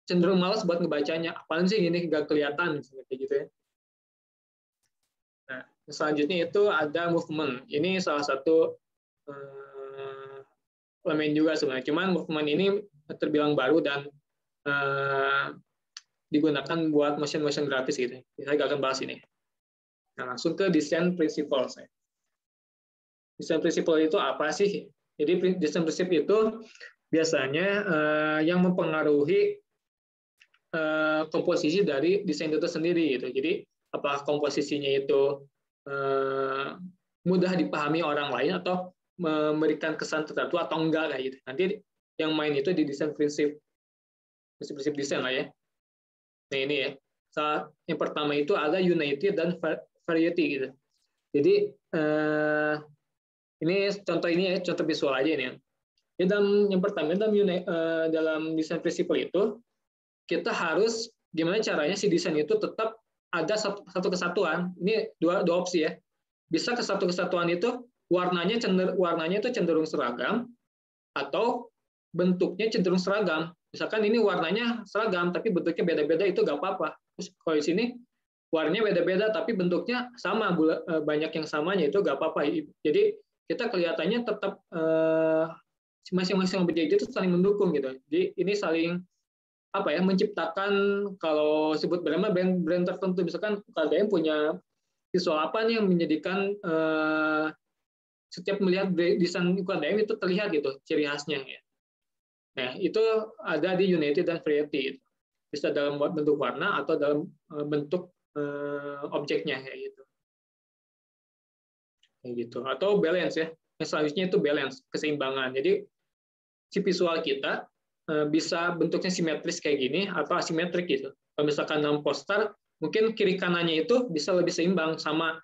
cenderung malas buat ngebacanya. Apaan sih ini gak kelihatan kayak gitu ya. Nah, selanjutnya itu ada movement. Ini salah satu elemen juga sebenarnya. Cuman movement ini terbilang baru dan digunakan buat motion grafis gitu. Saya nggak akan bahas ini. Nah, langsung ke design principles. Design principle itu apa sih? Jadi design principle itu biasanya yang mempengaruhi komposisi dari desain itu sendiri gitu. Jadi apakah komposisinya itu mudah dipahami orang lain atau memberikan kesan tertentu atau enggak kayak gitu. Nanti yang main itu di desain prinsip desain lah ya. Nah ini ya. Yang pertama itu ada unity dan variety gitu. Jadi ini contoh visual aja ini. Yang pertama dalam desain prinsip itu kita harus gimana caranya si desain itu tetap ada satu kesatuan. Ini dua opsi ya. Bisa kesatuan itu warnanya itu cenderung seragam atau bentuknya cenderung seragam. Misalkan ini warnanya seragam tapi bentuknya beda-beda, itu nggak apa-apa. Terus kalau di sini warnanya beda-beda tapi bentuknya sama, banyak yang samanya, itu nggak apa-apa. Jadi kita kelihatannya tetap masing-masing objek itu saling mendukung gitu. Jadi ini saling menciptakan, kalau sebut brand tertentu, misalkan KDM punya visual apa nih yang menjadikan setiap melihat desain UKDM itu terlihat gitu ciri khasnya ya. Nah, itu ada di Unity dan Variety. Bisa dalam bentuk warna atau dalam bentuk objeknya kayak gitu. Kayak gitu. Atau balance ya. Yang selanjutnya itu balance, keseimbangan. Jadi si visual kita bisa bentuknya simetris kayak gini atau asimetrik gitu. Kalau misalkan dalam poster, mungkin kiri kanannya itu bisa lebih seimbang sama.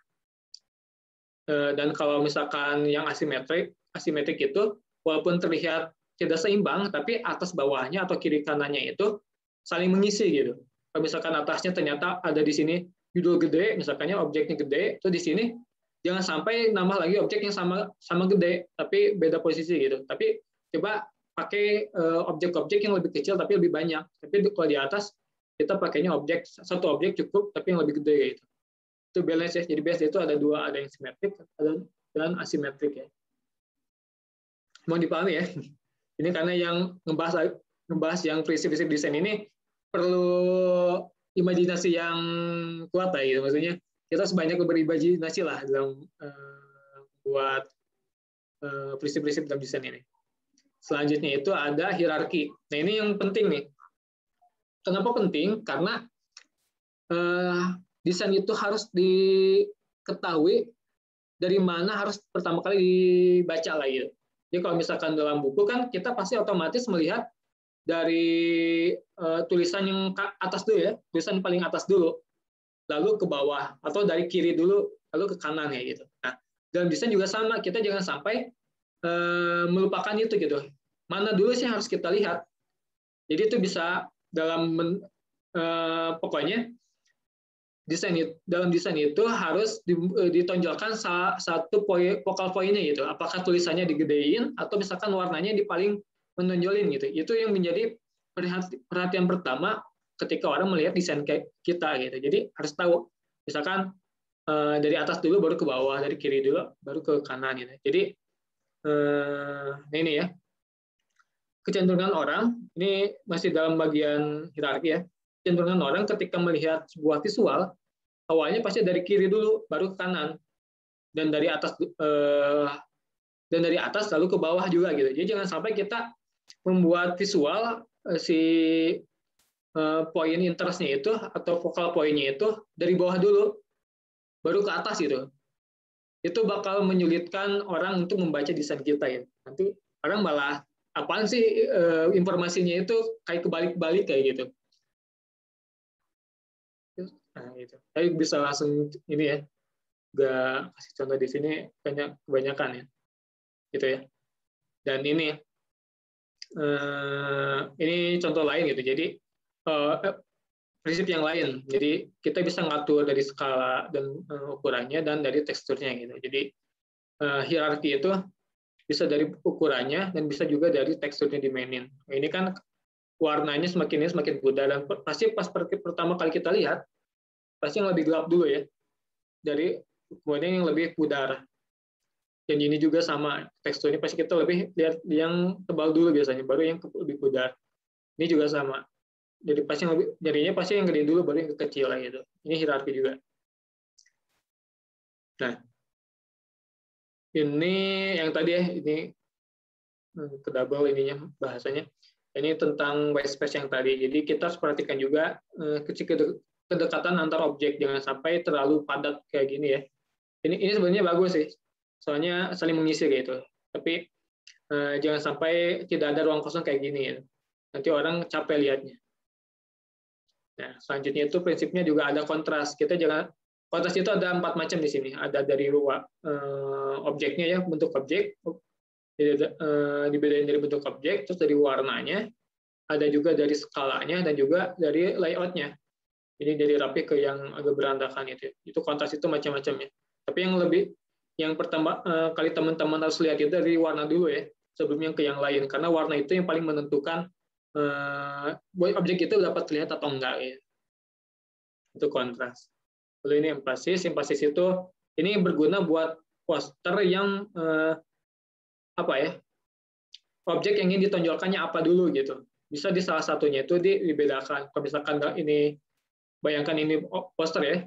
Dan kalau misalkan yang asimetrik itu walaupun terlihat tidak seimbang, tapi atas bawahnya atau kiri kanannya itu saling mengisi gitu. Kalau misalkan atasnya ternyata ada di sini judul gede, misalkannya objeknya gede, itu di sini jangan sampai nambah lagi objek yang sama gede, tapi beda posisi gitu. Tapi coba pakai objek-objek yang lebih kecil tapi lebih banyak. Tapi kalau di atas kita pakainya satu objek cukup tapi yang lebih gede gitu. Itu balance ya. Jadi balance itu ada dua, ada yang simetrik dan asimetrik ya. Mau dipahami ya. Ini karena yang ngebahas yang prinsip-prinsip desain ini perlu imajinasi yang kuat lah gitu. Maksudnya kita sebanyak berimajinasi lah dalam buat prinsip-prinsip dalam desain ini. Selanjutnya itu ada hierarki. Nah ini yang penting nih. Kenapa penting? Karena desain itu harus diketahui dari mana harus pertama kali dibaca lah gitu. Jadi kalau misalkan dalam buku kan kita pasti otomatis melihat dari tulisan yang atas dulu ya, tulisan paling atas dulu, lalu ke bawah atau dari kiri dulu lalu ke kanan ya gitu. Nah dalam desain juga sama, kita jangan sampai melupakan itu gitu. Mana dulu sih yang harus kita lihat. Jadi itu bisa dalam pokoknya dalam desain itu harus ditonjolkan satu focal point-nya gitu. Apakah tulisannya digedein atau misalkan warnanya di paling menonjolin gitu. Itu yang menjadi perhatian pertama ketika orang melihat desain kita gitu. Jadi harus tahu misalkan dari atas dulu baru ke bawah, dari kiri dulu baru ke kanan gitu. Jadi ini ya. Kecenderungan orang, ini masih dalam bagian hierarki ya. Kecenderungan orang ketika melihat sebuah visual, awalnya pasti dari kiri dulu, baru ke kanan, dan dari atas lalu ke bawah juga gitu. Jadi jangan sampai kita membuat visual si point interest-nya itu atau focal point-nya itu dari bawah dulu, baru ke atas gitu. Itu bakal menyulitkan orang untuk membaca desain kita ya. Nanti orang malah apaan sih informasinya itu kayak kebalik-balik kayak gitu. Nah, gitu. Saya bisa langsung ini ya, nggak kasih contoh di sini kebanyakan ya, gitu ya. Dan ini contoh lain gitu. Jadi prinsip yang lain. Jadi kita bisa ngatur dari skala dan ukurannya dan dari teksturnya gitu. Jadi hierarki itu bisa dari ukurannya dan bisa juga dari teksturnya dimainin. Ini kan warnanya semakin pudar dan pasti pas pertama kali kita lihat pasti yang lebih gelap dulu ya, dari kemudian yang lebih pudar. Dan ini juga sama, teksturnya pasti kita lebih lihat yang tebal dulu biasanya, baru yang lebih pudar. Ini juga sama. Jadi pasti yang lebih jadinya pasti yang gede dulu baru yang kecil lah gitu. Ini hierarki juga. Nah, ini yang tadi ya, ini kedouble ininya bahasanya. Ini tentang white space yang tadi. Jadi kita harus perhatikan juga kedekatan antar objek, jangan sampai terlalu padat kayak gini ya. Ini sebenarnya bagus sih, soalnya saling mengisi kayak itu. Tapi jangan sampai tidak ada ruang kosong kayak gini ya. Nanti orang capek lihatnya. Nah, selanjutnya itu prinsipnya juga ada kontras. Kontras itu ada 4 macam di sini. Ada dari objeknya ya, bentuk objek, dibedain dari bentuk objek, terus dari warnanya, ada juga dari skalanya, dan juga dari layoutnya. Ini dari rapi ke yang agak berantakan itu. Itu kontras itu macam-macamnya. Tapi yang pertama kali teman-teman harus lihat itu dari warna dulu ya, sebelumnya ke yang lain, karena warna itu yang paling menentukan objek itu dapat terlihat atau enggak ya. Itu kontras. Lalu ini empasis itu ini berguna buat poster yang objek yang ingin ditonjolkannya apa dulu gitu. Bisa di salah satunya itu dibedakan. Kalau misalkan ini bayangkan ini poster ya,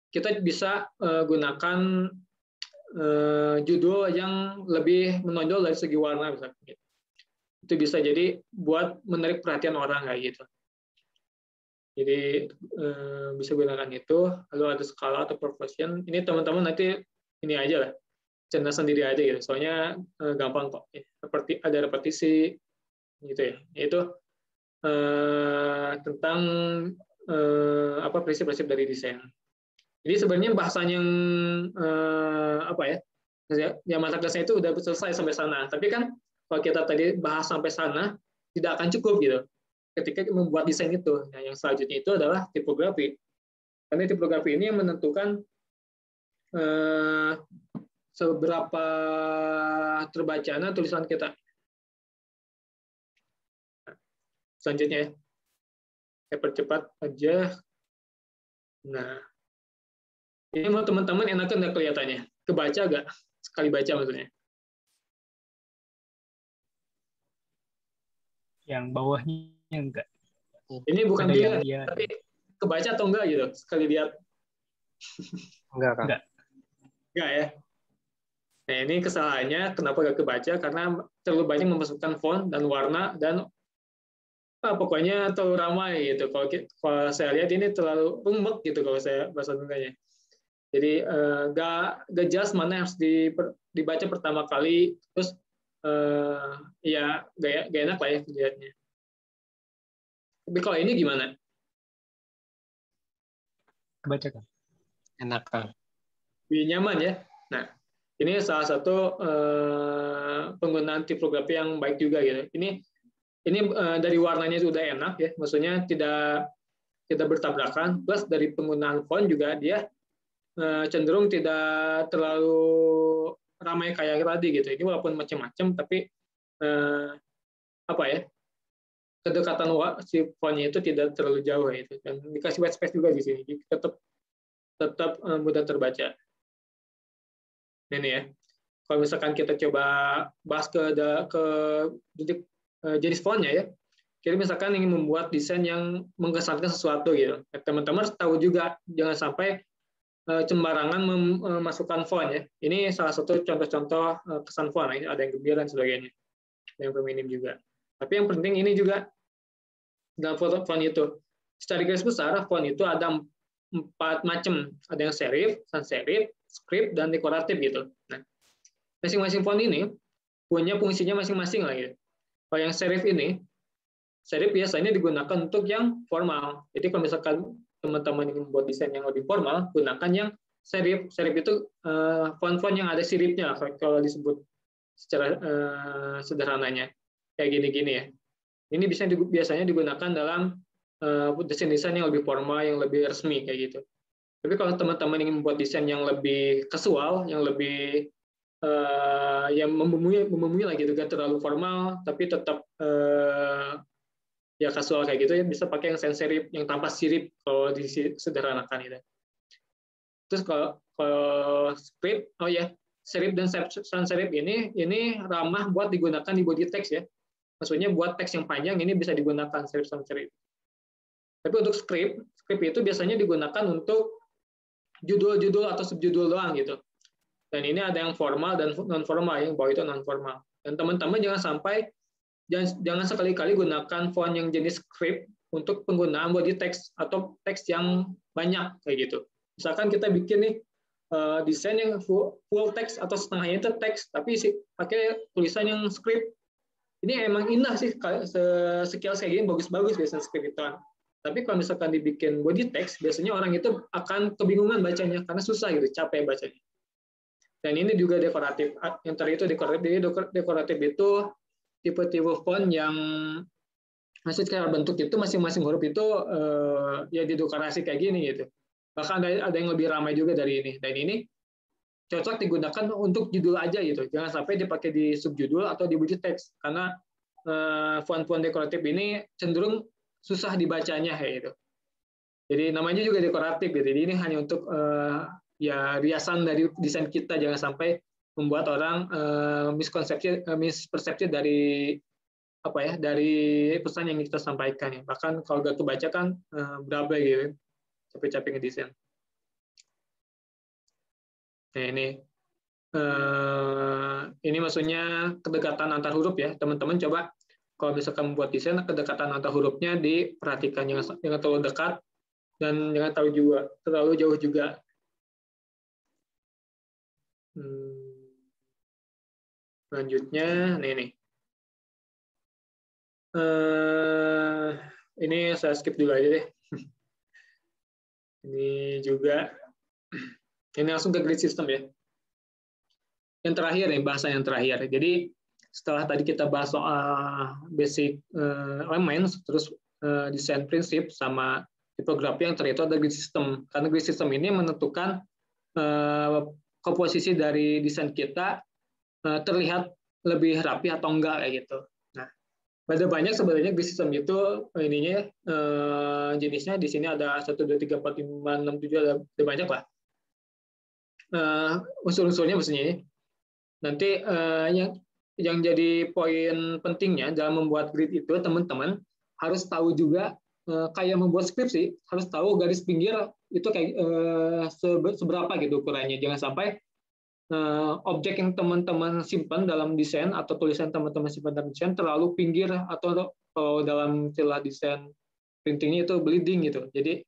kita bisa gunakan judul yang lebih menonjol dari segi warna misalnya. Itu bisa jadi buat menarik perhatian orang kayak gitu. Jadi bisa gunakan itu. Lalu ada skala atau proportion. Ini teman-teman nanti ini aja lah, cerna sendiri aja gitu. Soalnya gampang kok. Seperti ada repetisi gitu ya. Itu tentang apa prinsip-prinsip dari desain. Jadi sebenarnya bahasan yang apa ya? Ya mata kelasnya itu udah selesai sampai sana. Tapi kan kalau kita tadi bahas sampai sana tidak akan cukup gitu. Ketika membuat desain itu, nah, yang selanjutnya itu adalah tipografi. Karena tipografi ini yang menentukan seberapa terbacanya tulisan kita. Selanjutnya ya. Saya percepat aja. Nah, ini mau teman-teman enakan nggak kelihatannya? Kebaca nggak? Sekali baca maksudnya. Yang bawahnya enggak. Ini bukan Ada dilihat, yang tapi kebaca atau enggak gitu? Sekali lihat. Enggak, Kak. Enggak ya? Nah, ini kesalahannya kenapa nggak kebaca? Karena terlalu banyak memasukkan font dan warna dan pokoknya terlalu ramai gitu. Kalau saya lihat ini terlalu rumek gitu kalau saya bahasa Sundanya. Jadi nggak jelas mana yang harus dibaca pertama kali, terus ya nggak enak lah ya dilihatnya. Tapi kalau ini gimana? kebaca kan? Enak, Kang. Lebih nyaman ya. Nah, ini salah satu penggunaan tipografi yang baik juga gitu. Ini dari warnanya sudah enak ya, maksudnya tidak bertabrakan. Plus dari penggunaan font juga dia cenderung tidak terlalu ramai kayak tadi gitu. Ini walaupun macam-macam, tapi apa ya, kedekatan si fontnya itu tidak terlalu jauh itu. Dan dikasih white space juga di sini, jadi tetap mudah terbaca. Ini ya. Kalau misalkan kita coba bahas ke jenis fontnya ya. Kita misalkan ingin membuat desain yang mengesankan sesuatu gitu. Teman-teman harus tahu juga jangan sampai sembarangan memasukkan font ya. Ini salah satu contoh-contoh kesan font. Ada yang gembira dan sebagainya. Ada yang feminim juga. Tapi yang penting ini juga dalam font itu. Secara garis besar font itu ada 4 macam. Ada yang serif, sans serif, script, dan dekoratif gitu. Nah, masing-masing font ini punya fungsinya masing-masing lah gitu. Kalau yang serif ini, serif biasanya digunakan untuk yang formal. Jadi kalau misalkan teman-teman ingin membuat desain yang lebih formal, gunakan yang serif. Serif itu font-font yang ada siripnya kalau disebut secara sederhananya. Kayak gini-gini ya. Ini biasanya digunakan dalam desain-desain yang lebih formal, yang lebih resmi kayak gitu. Tapi kalau teman-teman ingin membuat desain yang lebih casual, yang lebih yang membumi lah gitu, kan terlalu formal, tapi tetap ya casual kayak gitu ya, bisa pakai yang sans serif, yang tanpa sirip kalau disederhanakan itu. Terus kalau script, oh ya, serif dan sans serif ini ramah buat digunakan di body text ya. Maksudnya buat teks yang panjang ini bisa digunakan serif sans serif. Tapi untuk script itu biasanya digunakan untuk judul-judul atau subjudul doang gitu. Dan ini ada yang formal dan non formal, yang bawah itu non formal. Dan teman-teman jangan sekali-kali gunakan font yang jenis script untuk penggunaan body text atau teks yang banyak kayak gitu. Misalkan kita bikin nih desain yang full text atau setengahnya itu teks, tapi pakai tulisan yang script. Ini emang indah sih, sekilas kayak gini bagus-bagus biasanya script itu. Tapi kalau misalkan dibikin body text, biasanya orang itu akan kebingungan bacanya karena susah gitu, capek bacanya. Dan ini juga dekoratif. Yang tadi itu dekoratif. Jadi dekoratif itu tipe-tipe font yang masih secara bentuk itu masing-masing huruf itu ya didekorasi kayak gini gitu. Bahkan ada yang lebih ramai juga dari ini. Dan ini cocok digunakan untuk judul aja gitu. Jangan sampai dipakai di subjudul atau di body text karena font-font dekoratif ini cenderung susah dibacanya kayak gitu. Jadi namanya juga dekoratif gitu. Jadi ini hanya untuk ya riasan dari desain kita, jangan sampai membuat orang mispersepsi dari apa ya, dari pesan yang kita sampaikan ya. Bahkan kalau gak kebaca kan berabai gitu, capek-capek ngedesain. Nah, ini Ini maksudnya kedekatan antar huruf ya. Teman-teman coba kalau misalkan membuat desain, kedekatan antar hurufnya diperhatikan, jangan terlalu dekat dan jangan terlalu jauh juga. Selanjutnya, nih. Ini saya skip dulu aja deh. Ini juga, ini langsung ke grid system ya. Yang terakhir nih, bahasa yang terakhir. Jadi setelah tadi kita bahas soal basic elements, terus desain prinsip sama tipografi, yang terakhir itu ada grid system. Karena grid system ini menentukan komposisi dari desain kita terlihat lebih rapi atau enggak kayak gitu. Nah, ada banyak sebenarnya grid system itu ininya jenisnya di sini ada 1 2 3 4 5 6 7 ada banyak lah. Unsur-unsurnya maksudnya ini. Nanti yang jadi poin pentingnya dalam membuat grid itu, teman-teman harus tahu juga kayak membuat skripsi, harus tahu garis pinggir itu kayak seberapa gitu ukurannya. Jangan sampai objek yang teman-teman simpan dalam desain atau tulisan teman-teman simpan dalam desain terlalu pinggir, atau kalau dalam istilah desain printingnya itu bleeding gitu. Jadi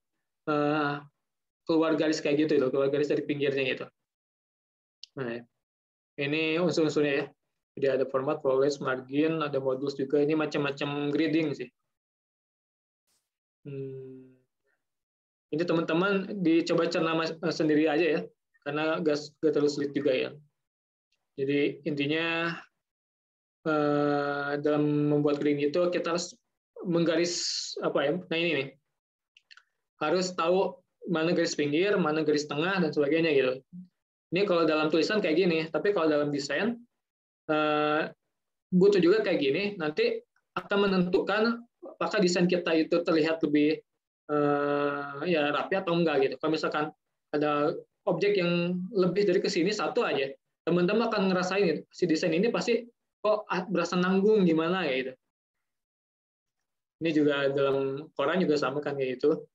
keluar garis kayak gitu, keluar garis dari pinggirnya gitu. Nah, ini unsur-unsurnya ya. Jadi ada format, flowless, margin, ada modulus juga. Ini macam-macam grading sih. Ini teman-teman dicoba cerna sendiri aja ya, karena gak terlalu sulit juga ya. Jadi intinya dalam membuat grading itu kita harus menggaris apa ya? Nah ini nih, harus tahu mana garis pinggir, mana garis tengah dan sebagainya gitu. Ini kalau dalam tulisan kayak gini, tapi kalau dalam desain butuh juga kayak gini. Nanti akan menentukan apakah desain kita itu terlihat lebih ya rapi atau enggak gitu. Kalau misalkan ada objek yang lebih dari ke sini satu aja, teman-teman akan ngerasain si desain ini pasti kok berasa nanggung gimana ya gitu. Ini juga dalam koran juga sama kan kayak gitu.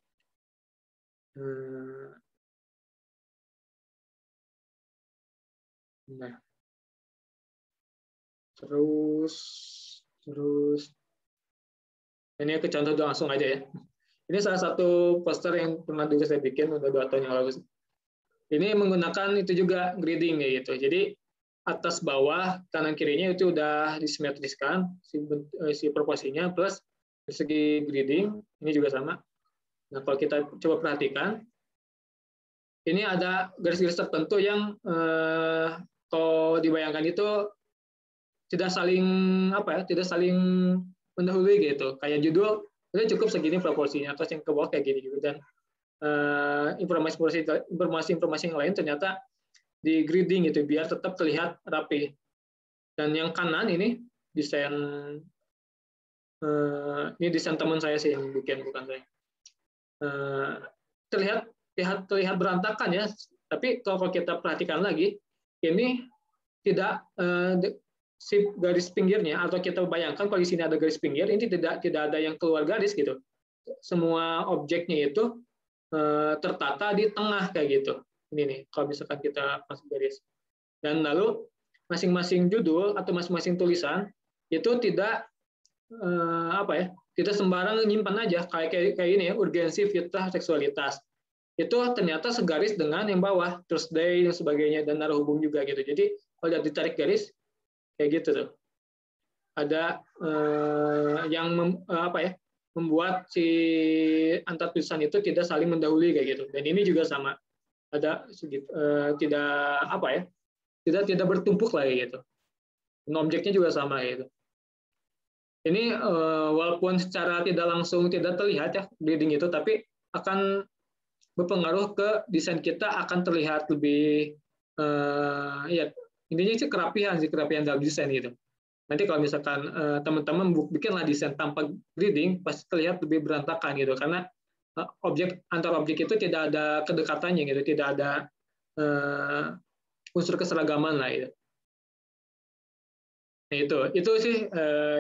Nah, terus ini ke contoh langsung aja ya. Ini salah satu poster yang pernah dulu saya bikin udah 2 tahun yang lalu. Ini menggunakan itu juga grading kayak gitu. Jadi atas bawah kanan kirinya itu udah disimetriskan si proporsinya, plus dari segi grading ini juga sama. Nah kalau kita coba perhatikan, ini ada garis-garis tertentu yang kalau dibayangkan itu tidak saling tidak saling mendahului gitu. Kayak judul itu cukup segini proporsinya, terus yang ke bawah kayak gini juga. Dan informasi yang lain ternyata di grading itu biar tetap terlihat rapi. Dan yang kanan ini desain teman saya sih yang bikin, bukan saya. Terlihat berantakan ya, tapi kalau kita perhatikan lagi, ini tidak si garis pinggirnya, atau kita bayangkan kalau di sini ada garis pinggir, ini tidak ada yang keluar garis gitu. Semua objeknya itu tertata di tengah kayak gitu. Ini nih, kalau misalkan kita masuk garis. Dan lalu masing-masing judul atau masing-masing tulisan itu tidak tidak sembarang nyimpan aja kayak ini ya, urgensi, fitrah, seksualitas. Itu ternyata segaris dengan yang bawah, Thursday dan sebagainya, dan naruh hubung juga gitu. Jadi kalau udah ditarik garis kayak gitu tuh. Ada yang membuat si antar tulisan itu tidak saling mendahului kayak gitu. Dan ini juga sama, ada tidak bertumpuk lah kayak gitu. Dan objeknya juga sama kayak gitu. Ini walaupun secara tidak langsung tidak terlihat ya grading itu, tapi akan berpengaruh ke desain kita, akan terlihat lebih intinya sih kerapihan dalam desain gitu. Nanti kalau misalkan teman-teman bikinlah desain tanpa grading, pasti terlihat lebih berantakan gitu, karena antar objek itu tidak ada kedekatannya gitu, tidak ada unsur keseragaman lah gitu. Nah, itu sih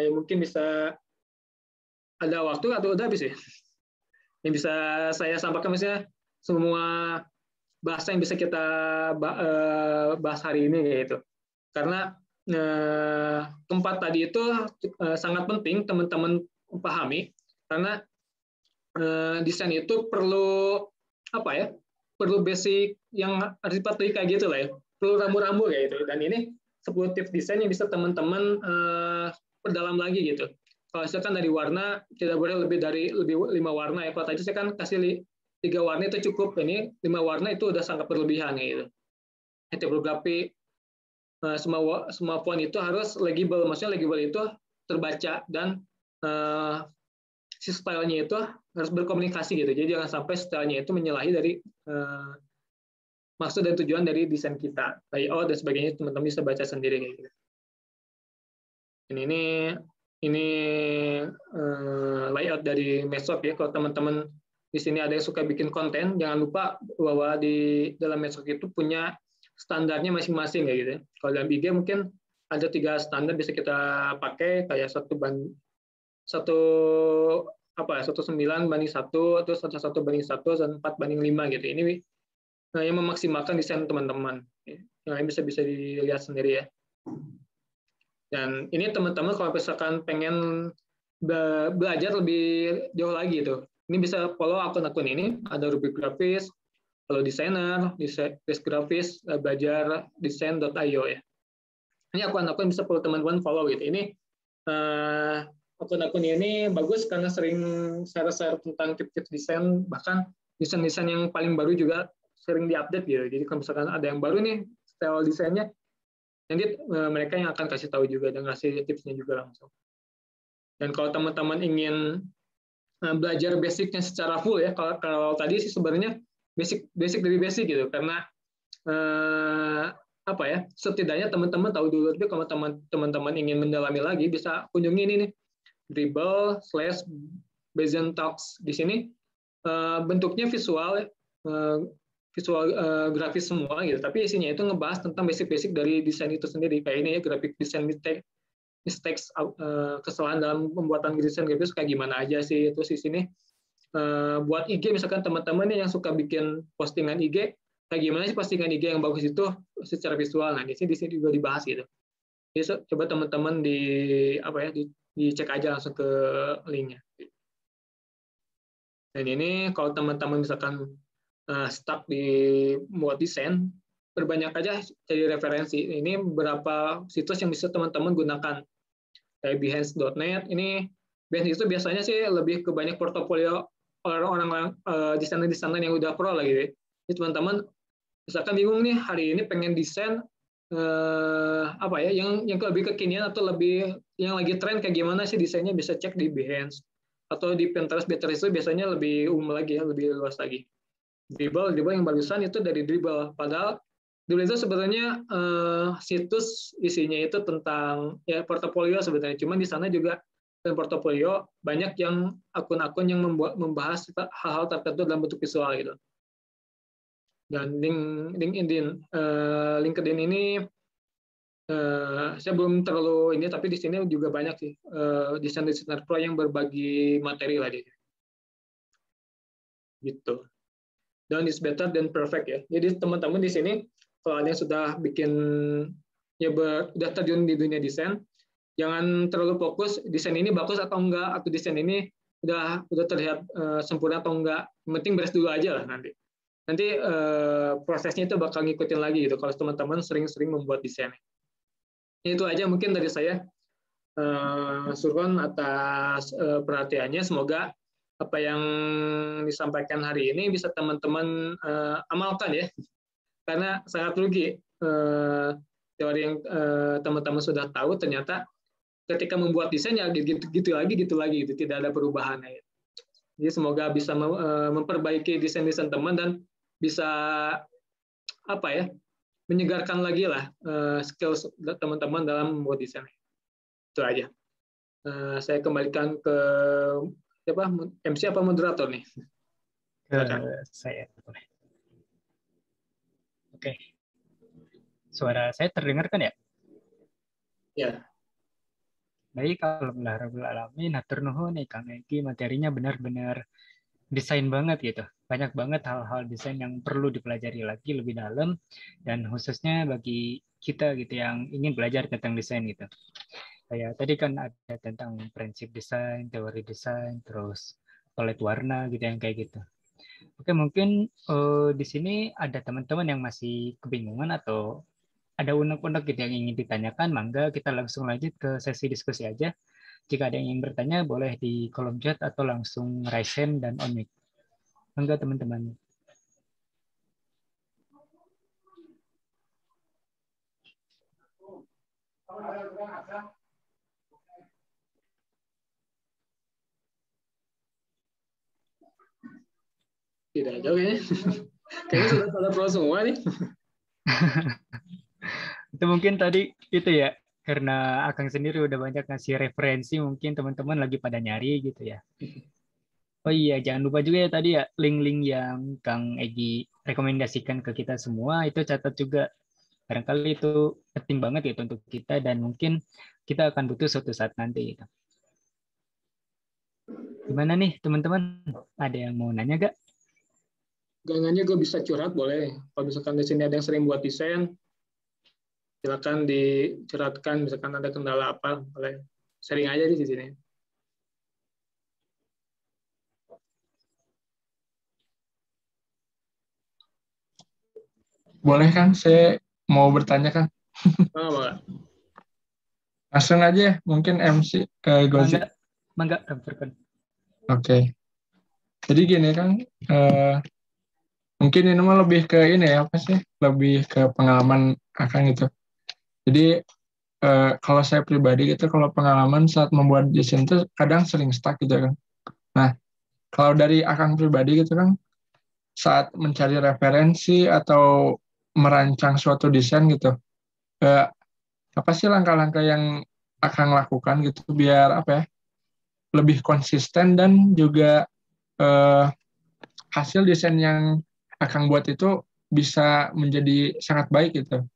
yang mungkin bisa ada waktu atau udah habis ya. Yang bisa saya sampaikan, misalnya semua bahasa yang bisa kita bahas hari ini gitu. Karena keempat tadi itu sangat penting teman-teman pahami, karena desain itu perlu apa ya? Perlu basic yang harus dipatuhi kayak gitu lah ya. Perlu rambu-rambu kayak gitu. Dan ini 10 tips desain yang bisa teman-teman perdalam lagi gitu. Kalau saya kan dari warna tidak boleh lebih 5 warna ya. Kalau tadi saya kan kasih 3 warna itu cukup. Ini 5 warna itu udah sangat berlebihan gitu. Tipografi semua font itu harus legible. Maksudnya legible itu terbaca dan si stylenya itu harus berkomunikasi gitu. Jadi jangan sampai stylenya itu menyalahi dari maksud dan tujuan dari desain kita, layout dan sebagainya, teman-teman bisa baca sendiri kayak gitu. Ini layout dari Medshop ya. Kalau teman-teman di sini ada yang suka bikin konten, jangan lupa bahwa di dalam Medshop itu punya standarnya masing-masing kayak gitu. Kalau dalam IG mungkin ada 3 standar bisa kita pakai, kayak 19:1, terus 1:1, dan 4:5 gitu. Ini yang memaksimalkan desain teman-teman. Yang lain bisa dilihat sendiri ya. Dan ini teman-teman kalau misalkan pengen belajar lebih jauh lagi itu, ini bisa follow akun-akun ini. Ada Rubik Grafis, Halo Designer, Desk Grafis, belajar desain.io ya. Ini akun-akun bisa perlu teman-teman follow gitu. Ini akun-akun ini bagus karena sering share-share tentang tips-tips desain, bahkan desain-desain yang paling baru juga sering diupdate gitu. Jadi kalau misalkan ada yang baru nih style desainnya, nanti mereka yang akan kasih tahu juga dan ngasih tipsnya juga langsung. Dan kalau teman-teman ingin belajar basicnya secara full ya, kalau tadi sih sebenarnya basic dari basic gitu, karena apa ya, setidaknya teman-teman tahu dulu. Tapi kalau teman-teman ingin mendalami lagi, bisa kunjungi ini nih, Dribbble/Bayesian Talks. Di sini bentuknya visual grafis semua gitu, tapi isinya itu ngebahas tentang basic-basic dari desain itu sendiri. Kayak ini ya, graphic design mistakes, kesalahan dalam pembuatan desain grafis kayak gimana aja sih. Terus di sini buat IG misalkan teman-teman yang suka bikin postingan IG, kayak gimana sih postingan IG yang bagus itu secara visual. Nah, di sini juga dibahas gitu. Jadi coba teman-teman dicek aja langsung ke linknya. Dan ini kalau teman-teman misalkan stuck di buat desain, berbanyak aja jadi referensi. Ini beberapa situs yang bisa teman-teman gunakan. Kayak Behance.net. Ini Behance itu biasanya sih lebih ke banyak portofolio orang-orang desainer-desainer yang udah pro lah gitu. Jadi teman-teman misalkan bingung nih hari ini pengen desain yang lebih kekinian atau lebih yang lagi tren kayak gimana sih desainnya, bisa cek di Behance atau di Pinterest. Pinterest itu biasanya lebih umum lagi ya, lebih luas lagi. Dribbble yang barusan itu dari Dribbble. Padahal Dribbble itu sebenarnya situs isinya itu tentang ya portofolio sebenarnya. Cuma di sana juga dan portofolio banyak yang akun-akun yang membahas hal-hal tertentu dalam bentuk visual gitu. Dan LinkedIn ini saya belum terlalu ini, tapi di sini juga banyak sih desainer pro yang berbagi materi lah di gitu. Done is better than perfect ya. Jadi teman-teman di sini kalau ada yang sudah bikin udah terjun di dunia desain, jangan terlalu fokus desain ini bagus atau enggak, atau desain ini udah terlihat sempurna atau enggak. Yang penting beres dulu aja lah nanti. Nanti prosesnya itu bakal ngikutin lagi gitu kalau teman-teman sering-sering membuat desain. Itu aja mungkin dari saya. Surkon atas perhatiannya. Semoga apa yang disampaikan hari ini bisa teman-teman amalkan ya, karena sangat rugi teori yang teman-teman sudah tahu ternyata ketika membuat desain ya gitu lagi gitu, tidak ada perubahannya. Jadi semoga bisa memperbaiki desain teman dan bisa menyegarkan lagi lah skill teman-teman dalam membuat desain. Itu aja. Saya kembalikan ke MC apa moderator nih? Saya. Oke. Suara saya terdengar kan ya? Ya. Baik, alhamdulillah rabbil alamin. Hatur nuhun nih Kang Egi, materinya benar-benar desain banget gitu. banyak banget hal-hal desain yang perlu dipelajari lagi lebih dalam, dan khususnya bagi kita gitu yang ingin belajar tentang desain gitu. Kayak tadi kan ada tentang prinsip desain, teori desain, terus palet warna gitu yang kayak gitu. Oke, mungkin di sini ada teman-teman yang masih kebingungan atau ada unek-unek gitu yang ingin ditanyakan, mangga kita langsung lanjut ke sesi diskusi aja. Jika ada yang ingin bertanya, boleh di kolom chat atau langsung raise hand dan on mic. Mangga teman-teman. Tidak jauh kayaknya. Kayaknya sudah pada pro semua nih. Itu mungkin tadi itu ya, karena Akang sendiri udah banyak ngasih referensi, mungkin teman-teman lagi pada nyari gitu ya. Oh iya, jangan lupa juga ya tadi ya, link-link yang Kang Egi rekomendasikan ke kita semua, itu catat juga. Barangkali itu penting banget gitu untuk kita, dan mungkin kita akan butuh suatu saat nanti gitu. Gimana nih teman-teman? Ada yang mau nanya gak? Gangannya gue bisa curhat boleh. Kalau misalkan di sini ada yang sering buat desain, silakan dicurhatkan. Misalkan ada kendala apa, boleh sharing aja di sini. Boleh Kang, saya mau bertanya Kang. Mangga. Langsung aja ya, mungkin MC Gozi. Mangga, Kang. Oke. Jadi gini Kang, mungkin ini mah lebih ke ini ya, apa sih? Lebih ke pengalaman Akang gitu. Jadi kalau saya pribadi gitu, kalau pengalaman saat membuat desain itu kadang sering stuck gitu kan. Nah, kalau dari Akang pribadi gitu kan, saat mencari referensi atau merancang suatu desain gitu, apa sih langkah-langkah yang Akang lakukan gitu biar apa ya, lebih konsisten dan juga hasil desain yang Akang buat itu bisa menjadi sangat baik gitu.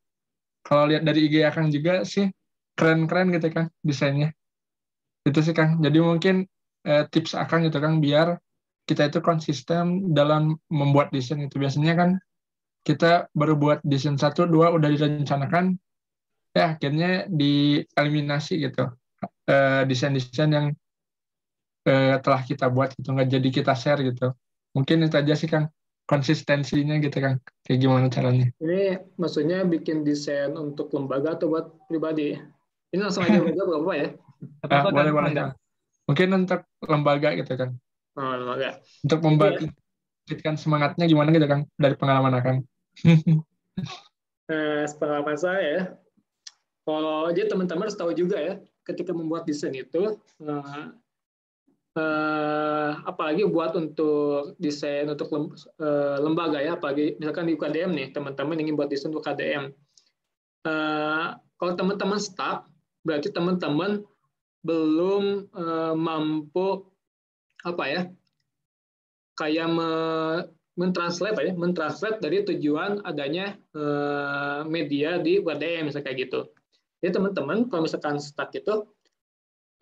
Kalau lihat dari IG Akang juga sih keren-keren gitu kan desainnya. Itu sih Kang. Jadi mungkin tips Akang gitu Kang biar kita itu konsisten dalam membuat desain itu. Biasanya kan kita baru buat desain 1, 2 udah direncanakan, ya akhirnya dieliminasi gitu. Desain-desain yang telah kita buat gitu, nggak jadi kita share gitu. Mungkin itu aja sih Kang, konsistensinya gitu Kang. Kayak gimana caranya? Ini maksudnya bikin desain untuk lembaga atau buat pribadi? Ini langsung aja berapa ya? Boleh Kang. Mungkin untuk lembaga gitu kan. Oh, lembaga. Untuk membangkitkan semangatnya gimana gitu Kang dari pengalaman Akang. Pengalaman saya, kalau aja teman-teman harus tahu juga ya, ketika membuat desain itu, apalagi buat untuk desain untuk lembaga ya, apalagi misalkan di UKDM nih, teman-teman ingin buat desain untuk KDM. Kalau teman-teman stuck, berarti teman-teman belum mampu apa ya, kayak mentranslate dari tujuan adanya media di UKDM misalnya kayak gitu. Jadi teman-teman kalau misalkan stuck itu,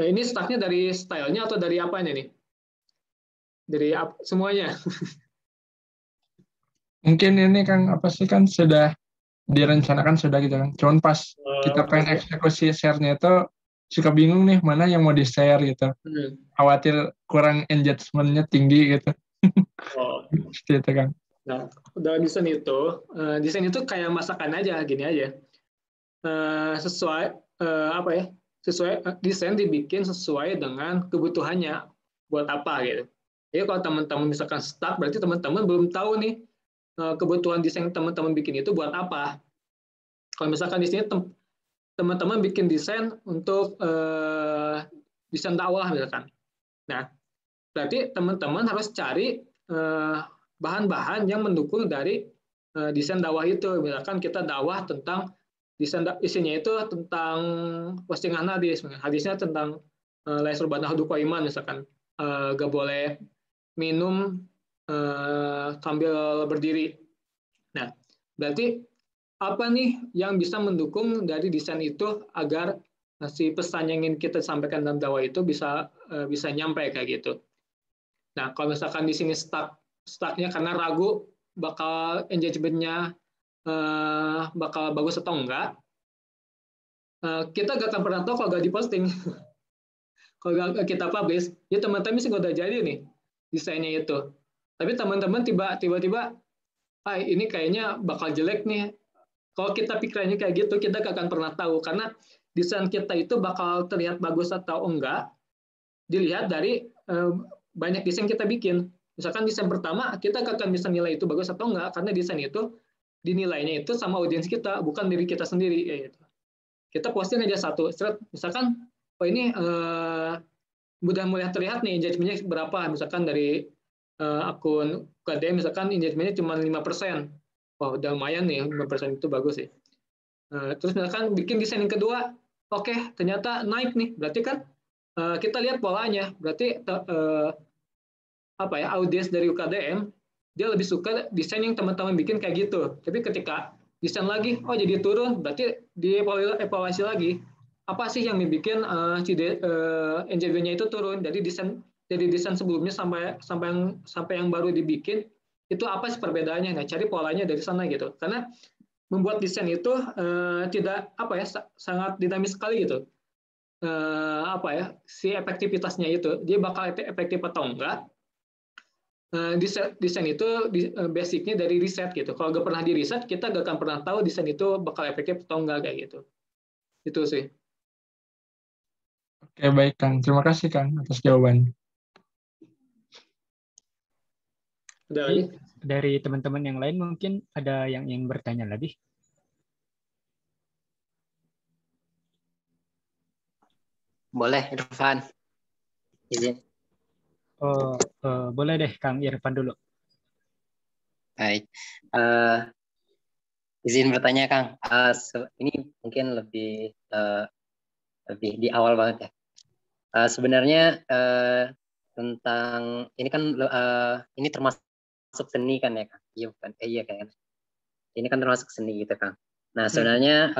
ini stucknya dari stylenya atau dari apanya nih? Dari semuanya? Mungkin ini Kang, apa sih kan sudah direncanakan sudah gitu kan. Cuman pas kita pengen eksekusi share-nya itu suka bingung nih mana yang mau di-share gitu. Khawatir kurang engagement-nya tinggi gitu. Seperti itu Kang. Nah, dalam desain itu kayak masakan aja, gini aja. Sesuai apa ya? Sesuai desain dibikin sesuai dengan kebutuhannya buat apa gitu. Jadi kalau teman-teman misalkan stuck, berarti teman-teman belum tahu nih kebutuhan desain teman-teman bikin itu buat apa. Kalau misalkan di sini teman-teman bikin desain untuk desain dakwah misalkan. Nah, berarti teman-teman harus cari bahan-bahan yang mendukung dari desain dakwah itu. Misalkan kita dakwah tentang desain, isinya itu tentang postingan hadis. Hadisnya tentang laisur bana hudu qaiman misalkan, gak boleh minum sambil berdiri. Nah, berarti apa nih yang bisa mendukung dari desain itu agar si pesan yang ingin kita sampaikan dalam dakwah itu bisa nyampe kayak gitu. Nah, kalau misalkan di sini stuck stucknya karena ragu bakal engagement-nya bakal bagus atau enggak, kita gak akan pernah tahu kalau gak diposting. Kalau gak kita publish, ya teman-teman sih udah jadi nih desainnya itu. Tapi teman-teman tiba-tiba, ini kayaknya bakal jelek nih. Kalau kita pikirannya kayak gitu, kita gak akan pernah tahu. Karena desain kita itu bakal terlihat bagus atau enggak, dilihat dari banyak desain kita bikin. Misalkan desain pertama, kita gak akan bisa nilai itu bagus atau enggak, karena desain itu dinilainya itu sama audiens kita, bukan diri kita sendiri. Gitu. Kita posting aja satu, misalkan, ini udah mulai terlihat nih engagement-nya berapa, misalkan dari akun KDM, misalkan engagement-nya cuma 5%. Wah, udah lumayan nih, 5% itu bagus sih. Terus misalkan bikin desain yang kedua, oke, ternyata naik nih, berarti kan kita lihat polanya, berarti audiens dari UKDM, dia lebih suka desain yang teman-teman bikin kayak gitu. Tapi ketika desain lagi, jadi turun, berarti dievaluasi lagi. Apa sih yang bikin engagement-nya itu turun dari desain sebelumnya sampai yang baru dibikin, itu apa sih perbedaannya? Nah, cari polanya dari sana gitu. Karena membuat desain itu sangat dinamis sekali gitu. Si efektivitasnya itu, dia bakal efektif atau enggak? Desain itu basicnya dari riset gitu. Kalau nggak pernah di riset, kita nggak akan pernah tahu desain itu bakal efektif atau enggak kayak gitu. Itu sih. Oke, baik Kang. Terima kasih Kang atas jawabannya. Ada lagi? Dari teman-teman yang lain mungkin ada yang ingin bertanya lagi? Boleh, Irfan. Izin. Boleh deh Kang Irfan dulu. Baik. Izin bertanya Kang. Ini mungkin lebih di awal banget ya. Sebenarnya tentang ini kan ini termasuk seni kan ya Kang? Iya bukan? Iya kan. Ini kan termasuk seni gitu Kang. Nah sebenarnya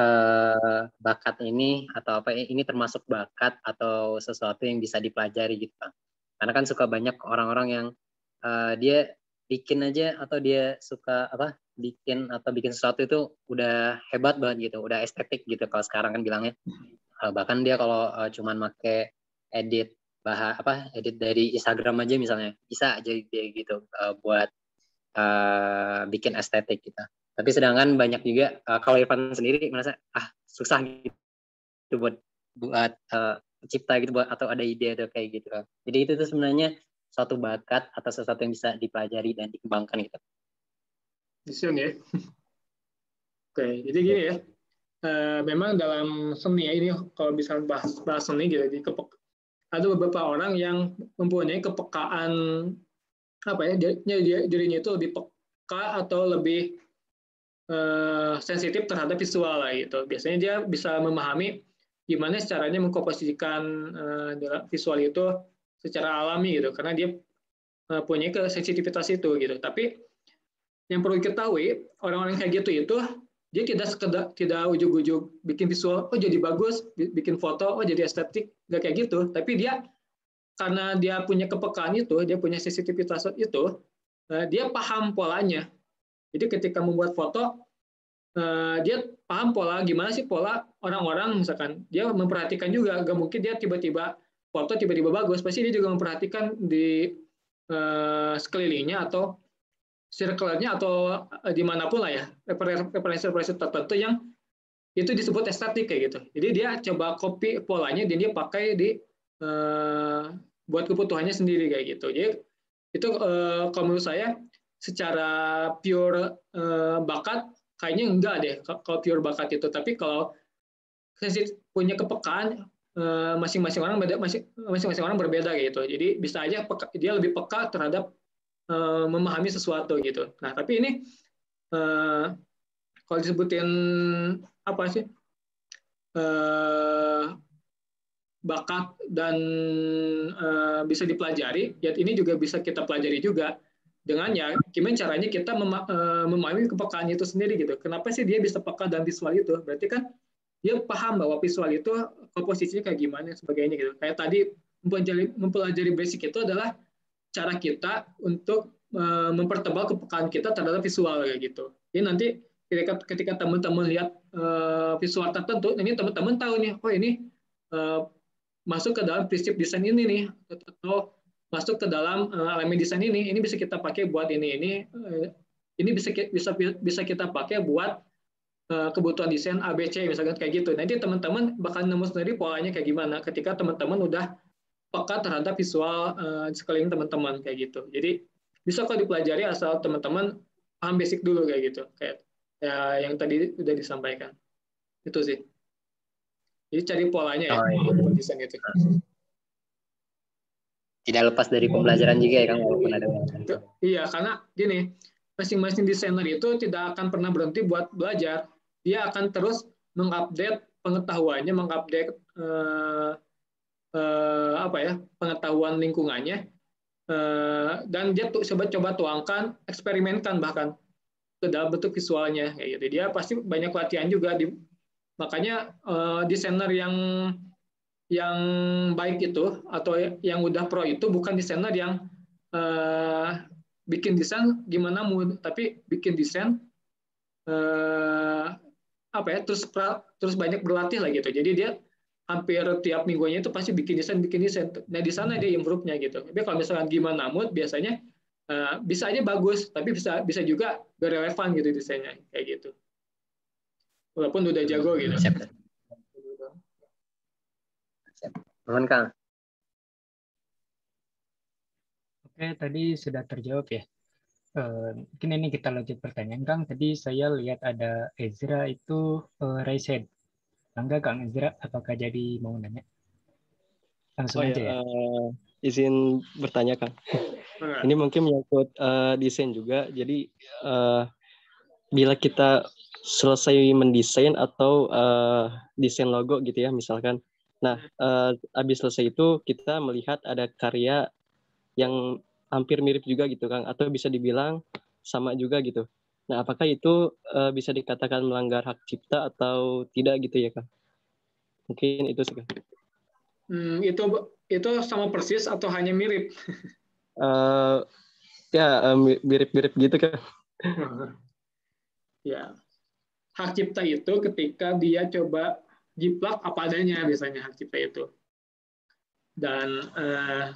bakat ini atau apa ini termasuk bakat atau sesuatu yang bisa dipelajari gitu Kang. Karena kan suka banyak orang-orang yang dia bikin aja atau dia suka bikin sesuatu itu udah hebat banget gitu, udah estetik gitu kalau sekarang kan bilangnya. Bahkan dia kalau cuman make edit edit dari Instagram aja misalnya bisa aja dia gitu buat bikin estetik gitu. Tapi sedangkan banyak juga kalau Irfan sendiri merasa susah gitu buat cipta gitu atau ada ide atau kayak gitu. Jadi itu tuh sebenarnya suatu bakat atau sesuatu yang bisa dipelajari dan dikembangkan gitu. Desain ya. Oke, jadi gini ya. Memang dalam seni ini kalau bisa bahas seni gitu, ada beberapa orang yang mempunyai kepekaan dirinya itu lebih peka atau lebih sensitif terhadap visual lah gitu. Biasanya dia bisa memahami gimana caranya mengkomposisikan visual itu secara alami gitu, karena dia punya sensitivitas itu gitu. Tapi yang perlu diketahui orang-orang kayak gitu itu dia tidak ujug-ujug bikin visual jadi bagus, bikin foto jadi estetik, nggak kayak gitu. Tapi dia karena dia punya kepekaan itu, dia punya sensitivitas itu, dia paham polanya. Jadi ketika membuat foto, dia paham pola gimana sih pola orang-orang, misalkan dia memperhatikan juga, nggak mungkin dia tiba-tiba foto tiba-tiba bagus, pasti dia juga memperhatikan di sekelilingnya atau circle-nya atau dimanapun lah ya, referensi tertentu yang itu disebut estetik kayak gitu. Jadi dia coba copy polanya dan dia pakai di buat kebutuhannya sendiri kayak gitu. Jadi itu kalau menurut saya secara pure bakat kayaknya enggak deh kalau pure bakat itu. Tapi kalau punya kepekaan masing-masing orang berbeda gitu. Jadi bisa aja dia lebih peka terhadap memahami sesuatu gitu. Nah, tapi ini kalau disebutin apa sih bakat dan bisa dipelajari, ya ini juga bisa kita pelajari juga dengan ya gimana caranya kita memahami kepekaan itu sendiri gitu. Kenapa sih dia bisa peka dan visual itu? Berarti kan dia paham bahwa visual itu komposisinya kayak gimana sebagainya gitu. Kayak tadi mempelajari basic itu adalah cara kita untuk mempertebal kepekaan kita terhadap visual kayak gitu. Jadi nanti ketika teman-teman lihat visual tertentu, ini teman-teman tahu nih, oh ini masuk ke dalam prinsip desain ini nih, atau masuk ke dalam elemen desain ini bisa kita pakai buat ini bisa kita pakai buat kebutuhan desain ABC misalkan kayak gitu. Nanti teman-teman bakal nemu sendiri polanya kayak gimana ketika teman-teman udah peka terhadap visual di sekeliling teman-teman kayak gitu. Jadi bisa kok dipelajari asal teman-teman paham basic dulu kayak gitu, kayak ya, yang tadi udah disampaikan itu sih. Jadi cari polanya ya buat desain itu. Tidak lepas dari pembelajaran juga ya Kang, walaupun ada. Iya, karena gini, masing-masing desainer itu tidak akan pernah berhenti buat belajar. Dia akan terus mengupdate pengetahuannya, mengupdate pengetahuan lingkungannya, dan dia coba tuangkan, eksperimenkan bahkan ke dalam bentuk visualnya kayak gitu. Dia pasti banyak latihan juga makanya desainer yang baik itu atau yang udah pro itu bukan desainer yang bikin desain gimana tapi bikin desain terus banyak berlatih lah gitu. Jadi dia hampir tiap minggunya itu pasti bikin desain. Nah di sana dia improve-nya gitu. Tapi kalau misalnya gimana mood biasanya bisa aja bagus, tapi bisa juga gak relevan gitu desainnya kayak gitu. Walaupun udah jago gitu. Siap. Mohon Kang. Oke, tadi sudah terjawab ya. Mungkin ini kita lanjut pertanyaan Kang. Tadi saya lihat ada Ezra itu raise hand. Enggak Kang Ezra, apakah jadi mau nanya? Langsung aja ya. Izin bertanya Kang. Ini mungkin menyangkut desain juga. Jadi bila kita selesai mendesain atau desain logo gitu ya misalkan. Nah, habis selesai itu kita melihat ada karya yang hampir mirip juga gitu Kang, atau bisa dibilang sama juga gitu. Nah, apakah itu bisa dikatakan melanggar hak cipta atau tidak gitu ya Kang? Mungkin itu sih Kang. Itu sama persis atau hanya mirip? Mirip-mirip gitu Kang. Ya, hak cipta itu ketika dia coba jiplak apa adanya biasanya hak cipta itu. Dan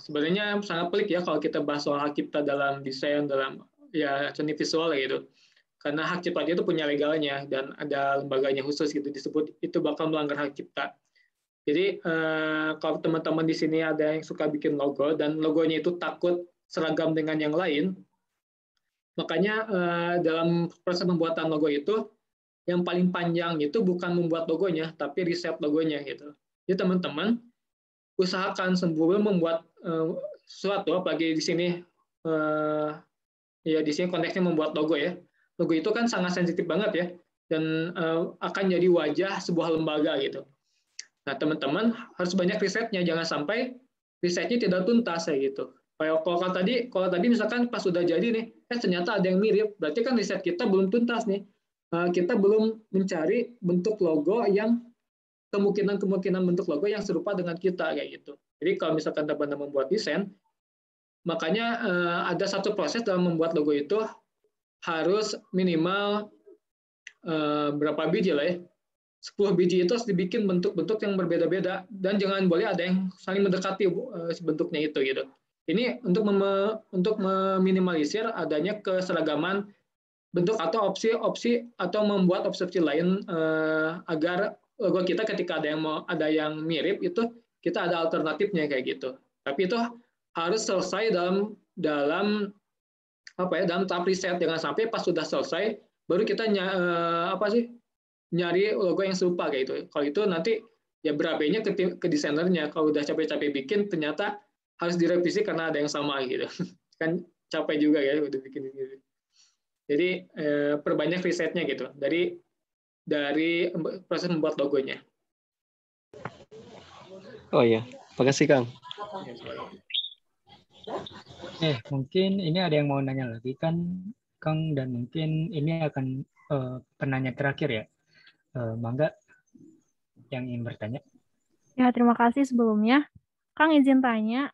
sebenarnya sangat pelik ya kalau kita bahas soal hak cipta dalam desain, dalam ya seni visual gitu. Karena hak cipta itu punya legalnya dan ada lembaganya khusus gitu disebut itu bakal melanggar hak cipta. Jadi kalau teman-teman di sini ada yang suka bikin logo dan logonya itu takut seragam dengan yang lain, makanya dalam proses pembuatan logo itu yang paling panjang itu bukan membuat logonya, tapi riset logonya gitu. Jadi teman-teman usahakan sebelum membuat sesuatu, apalagi di sini ya di sini konteksnya membuat logo ya. Logo itu kan sangat sensitif banget ya, dan akan jadi wajah sebuah lembaga gitu. Nah teman-teman harus banyak risetnya, jangan sampai risetnya tidak tuntas ya gitu. Kalau tadi misalkan pas sudah jadi nih, ternyata ada yang mirip, berarti kan riset kita belum tuntas nih. Kita belum mencari bentuk logo yang kemungkinan bentuk logo yang serupa dengan kita kayak gitu. Jadi kalau misalkan teman-teman membuat desain, makanya ada satu proses dalam membuat logo itu harus minimal berapa biji lah ya. 10 biji itu harus dibikin bentuk-bentuk yang berbeda-beda dan jangan boleh ada yang saling mendekati bentuknya itu gitu. Ini untuk meminimalisir adanya keseragaman bentuk atau opsi atau membuat opsi lain agar logo kita ketika ada yang mirip itu kita ada alternatifnya kayak gitu. Tapi itu harus selesai dalam tahap riset, jangan sampai pas sudah selesai baru kita nyari logo yang serupa kayak gitu. Kalau itu nanti ya berabe-nya ke desainernya. Kalau udah capek-capek bikin ternyata harus direvisi karena ada yang sama gitu. Kan capek juga ya udah bikin gitu. Jadi perbanyak risetnya gitu dari proses membuat logonya. Oh iya, makasih Kang. Mungkin ini ada yang mau nanya lagi kan Kang, dan mungkin ini akan penanya terakhir ya. Mangga yang ingin bertanya. Ya, terima kasih sebelumnya. Kang izin tanya,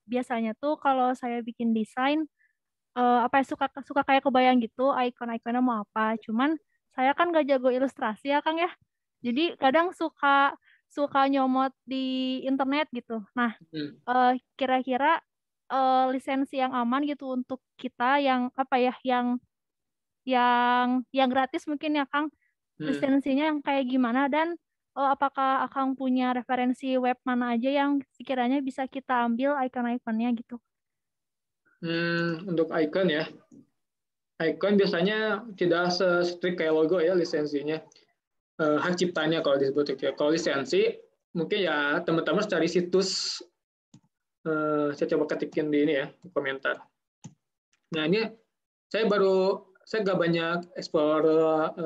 biasanya tuh kalau saya bikin desain, apa ya, suka suka kayak kebayang gitu icon-iconnya mau apa. Cuman saya kan gak jago ilustrasi ya Kang ya. Jadi kadang suka suka nyomot di internet gitu. Nah, Hmm. kira-kira lisensi yang aman gitu untuk kita yang apa ya, yang gratis mungkin ya Kang, Hmm. lisensinya yang kayak gimana, dan apakah Akang punya referensi web mana aja yang sekiranya bisa kita ambil icon-iconnya gitu. Untuk icon ya, icon biasanya tidak se-strict kayak logo ya lisensinya. Hak ciptanya kalau disebut ya. Kalau lisensi mungkin ya teman-teman cari situs, saya coba ketikin di ini ya, di komentar. Nah ini saya nggak banyak explore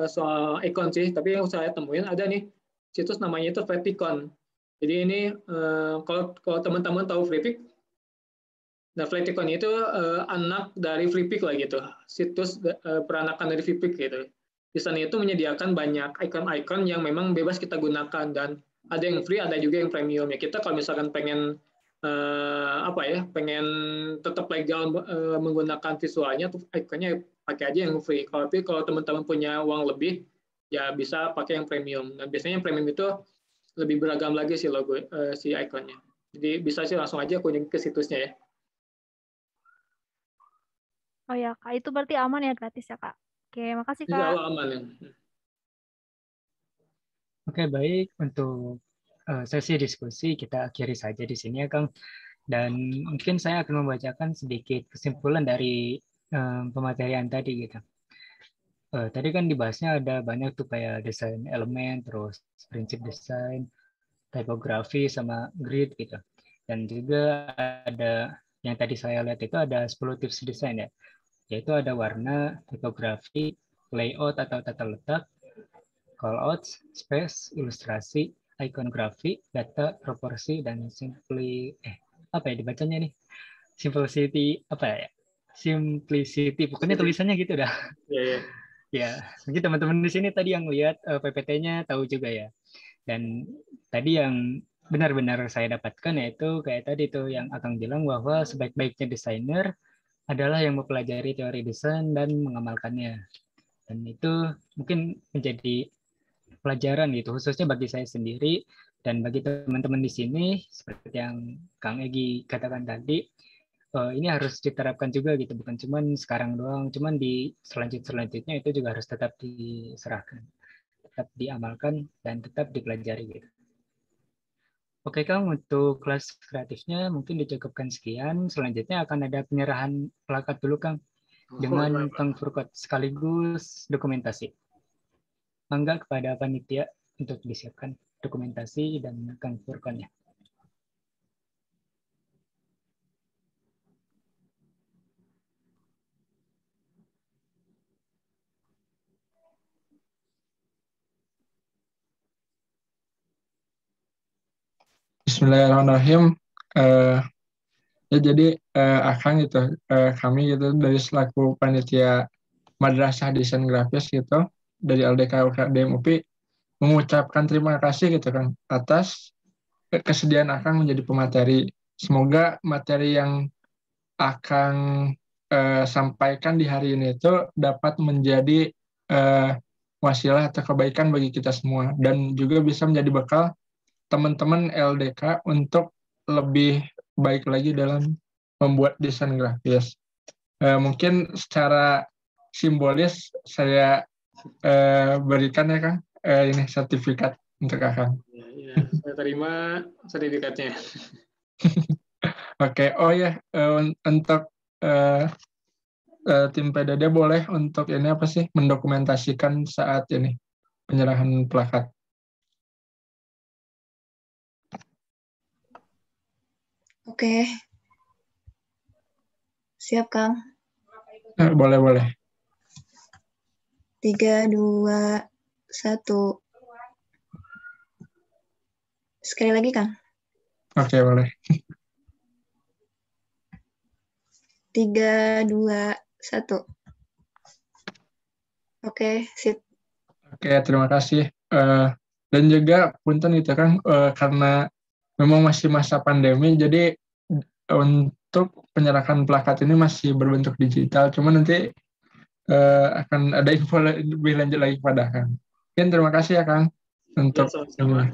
soal icon sih, tapi yang saya temuin ada nih situs namanya itu Flaticon. Jadi ini kalau teman-teman tahu Flippik, nah Flaticon itu anak dari Flippik lah gitu, situs peranakan dari Flippik gitu. Di sana itu menyediakan banyak icon-icon yang memang bebas kita gunakan, dan ada yang free, ada juga yang premium ya. Kita kalau misalkan pengen pengen tetap legal menggunakan visualnya, tuh iconnya pakai aja yang free. Tapi kalau teman-teman punya uang lebih, ya bisa pakai yang premium. Dan biasanya yang premium itu lebih beragam lagi sih logo si iconnya. Jadi bisa sih langsung aja kunjungi ke situsnya ya. Oh ya Kak, itu berarti aman ya, gratis ya Kak. Oke, makasih Insya Kak. Allah aman ya. Oke, baik. Untuk sesi diskusi kita akhiri saja di sini ya, Kang. Dan mungkin saya akan membacakan sedikit kesimpulan dari pematerian tadi gitu. Tadi kan dibahasnya ada banyak tuh kayak desain elemen, terus prinsip desain, typography, sama grid gitu. Dan juga ada yang tadi saya lihat itu ada 10 tips desain ya. Yaitu ada warna, typography, layout atau tata letak, callout, space, ilustrasi, iconography, data, proporsi, dan apa ya dibacanya nih? Simplicity apa ya? Simplicity, pokoknya tulisannya gitu dah. Ya, ya. Ya, mungkin teman-teman di sini tadi yang lihat PPT-nya tahu juga ya. Dan tadi yang benar-benar saya dapatkan yaitu kayak tadi tuh yang Akang bilang bahwa sebaik-baiknya desainer adalah yang mempelajari teori desain dan mengamalkannya. Dan itu mungkin menjadi pelajaran gitu, khususnya bagi saya sendiri dan bagi teman-teman di sini, seperti yang Kang Egi katakan tadi, ini harus diterapkan juga gitu, bukan cuma sekarang doang, cuman di selanjutnya itu juga harus tetap diserahkan, tetap diamalkan, dan tetap dipelajari gitu. Oke Kang, untuk kelas kreatifnya mungkin dicukupkan sekian. Selanjutnya akan ada penyerahan plakat dulu Kang, dengan Kang Furkot sekaligus dokumentasi. Mangga kepada panitia untuk disiapkan dokumentasi dan Kang Furkonnya. Bismillahirrahmanirrahim. Ya jadi Akang gitu, kami gitu dari selaku panitia Madrasah Desain Grafis gitu dari LDK UKM UPI mengucapkan terima kasih gitu kan atas kesediaan Akang menjadi pemateri. Semoga materi yang Akang sampaikan di hari ini itu dapat menjadi wasilah atau kebaikan bagi kita semua dan juga bisa menjadi bekal teman-teman LDK untuk lebih baik lagi dalam membuat desain grafis. Mungkin secara simbolis saya berikan ya Kang ini sertifikat untuk Kang. Ya, saya terima sertifikatnya. Oke, oh ya untuk tim PDD boleh untuk ini apa sih mendokumentasikan saat ini penyerahan plakat. Oke. Siap, Kang. Boleh. 3, 2, 1. Sekali lagi, Kang. Oke, boleh. 3, 2, 1. Oke, sip. Oke, terima kasih. Dan juga punten gitu kan, karena memang masih masa pandemi, jadi untuk penyerahan plakat ini masih berbentuk digital, cuma nanti akan ada info lebih lanjut lagi kepada Kang. Mungkin terima kasih ya Kang Ya, untuk sama-sama.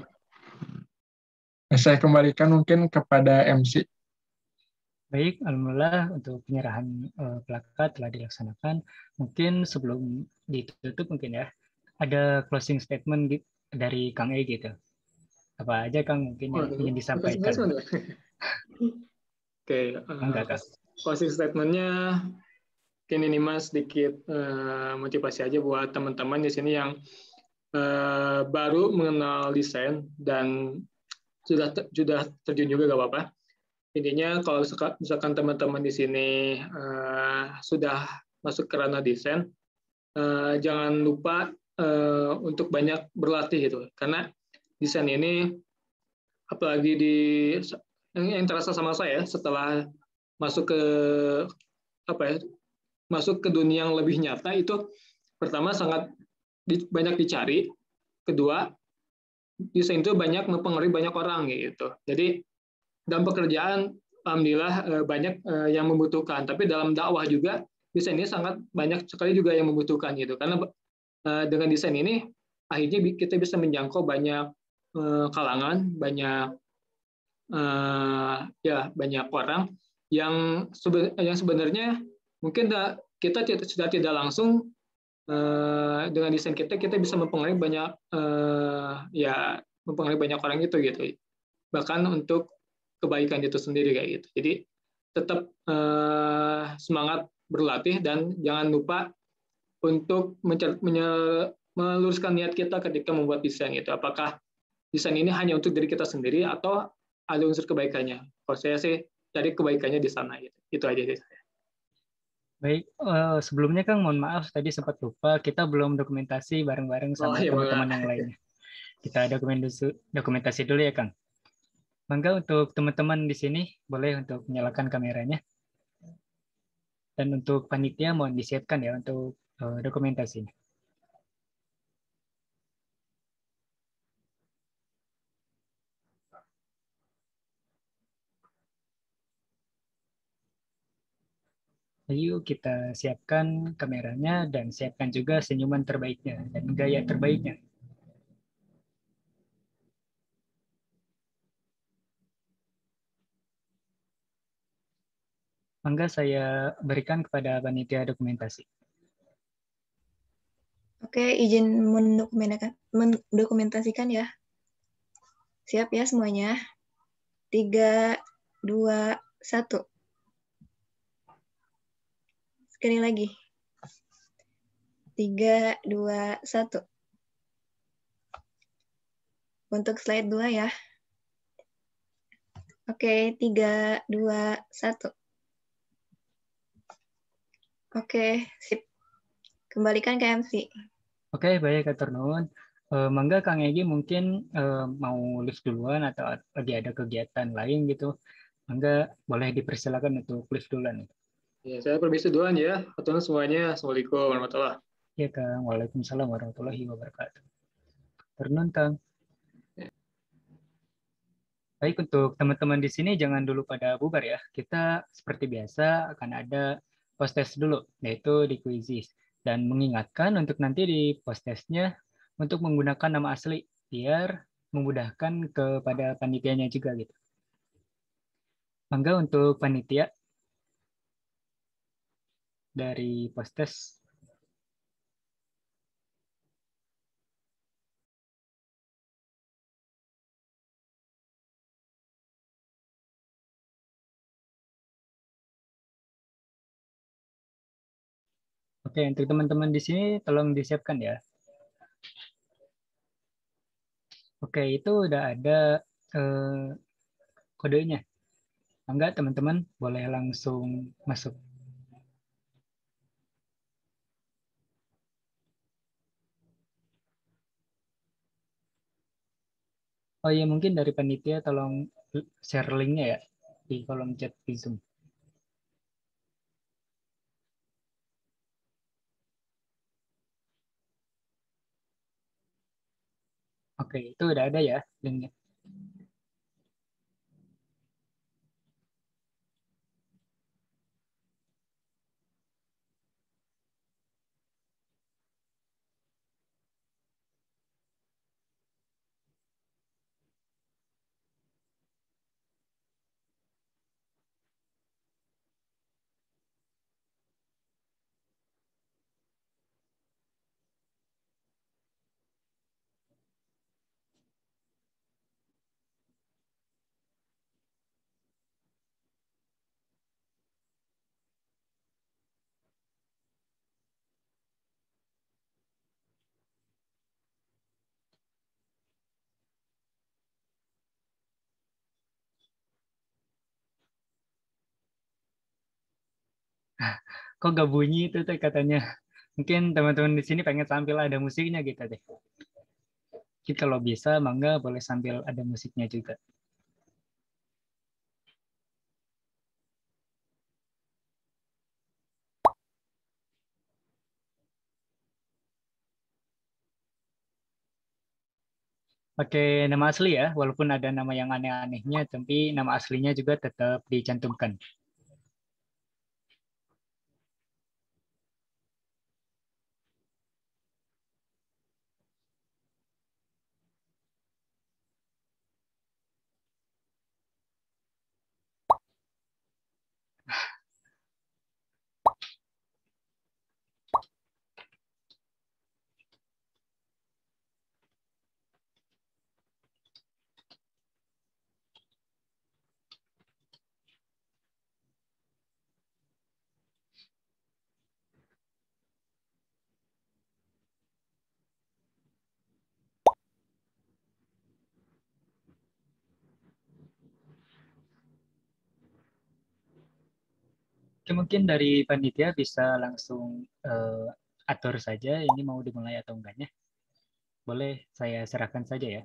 ini. Saya kembalikan mungkin kepada MC. Baik, alhamdulillah untuk penyerahan plakat telah dilaksanakan. Mungkin sebelum ditutup mungkin ya, ada closing statement dari Kang E gitu. Apa aja Kang mungkin yang Waduh, ingin makasih disampaikan? banget. Oke, Enggak, Kang. closing statement-nya mungkin ini Mas sedikit motivasi aja buat teman-teman di sini yang baru mengenal desain dan sudah terjun juga gak apa-apa. Intinya kalau misalkan teman-teman di sini sudah masuk ke ranah desain, jangan lupa untuk banyak berlatih gitu. Karena desain ini apalagi yang terasa sama saya setelah masuk ke masuk ke dunia yang lebih nyata itu pertama sangat banyak dicari, kedua desain itu banyak mempengaruhi banyak orang gitu. Jadi dalam pekerjaan alhamdulillah banyak yang membutuhkan, tapi dalam dakwah juga desain ini sangat banyak sekali juga yang membutuhkan gitu. Karena dengan desain ini akhirnya kita bisa menjangkau banyak kalangan, banyak banyak orang yang sebenarnya mungkin kita sudah tidak langsung dengan desain kita bisa mempengaruhi banyak mempengaruhi banyak orang itu gitu, bahkan untuk kebaikan itu sendiri kayak gitu. Jadi tetap semangat berlatih dan jangan lupa untuk meluruskan niat kita ketika membuat desain itu. Apakah desain ini hanya untuk diri kita sendiri atau ada unsur kebaikannya? Kalau saya sih cari kebaikannya di sana gitu. Itu aja sih saya. Baik, sebelumnya Kang, mohon maaf tadi sempat lupa, kita belum dokumentasi bareng-bareng sama Iya, teman-teman yang lainnya. Kita dokumentasi dulu ya Kang. Bangga untuk teman-teman di sini, boleh untuk menyalakan kameranya. Dan untuk panitia mohon disiapkan ya untuk dokumentasinya. Ayo kita siapkan kameranya dan siapkan juga senyuman terbaiknya dan gaya terbaiknya. Mangga saya berikan kepada panitia dokumentasi. Oke, izin mendokumentasikan ya. Siap ya semuanya. 3, 2, 1. Sekali lagi. 3, 2, 1. Untuk slide 2 ya. Oke, 3, 2, 1. Oke, sip. Kembalikan ke MC. Oke, baik, Kak Nuhun. Mangga Kang Egi mungkin mau live duluan atau lagi ada kegiatan lain gitu. Mangga boleh dipersilakan untuk live duluan. Ya, saya permisi duluan ya. Atau semuanya. Assalamualaikum warahmatullahi wabarakatuh. Ya Kang, waalaikumsalam warahmatullahi wabarakatuh. Ternon Kang. Baik, untuk teman-teman di sini jangan dulu pada bubar ya. Kita seperti biasa akan ada post-test dulu, yaitu di Quizizz. Dan mengingatkan untuk nanti di post-testnya untuk menggunakan nama asli, biar memudahkan kepada panitianya juga gitu. Mangga untuk panitia dari post-test. Oke, untuk teman-teman di sini tolong disiapkan ya. Oke, itu udah ada kodenya. Enggak, teman-teman boleh langsung masuk. Oh iya, mungkin dari panitia tolong share linknya ya di kolom chat di Zoom. Oke, itu udah ada ya linknya. Kok gak bunyi itu teh katanya. Mungkin teman-teman di sini pengen sambil ada musiknya gitu deh. Kita kalau bisa, mangga boleh sambil ada musiknya juga. Pakai nama asli ya, walaupun ada nama yang aneh-anehnya, tapi nama aslinya juga tetap dicantumkan. Oke, mungkin dari panitia bisa langsung atur saja ini mau dimulai atau enggaknya. Boleh saya serahkan saja ya.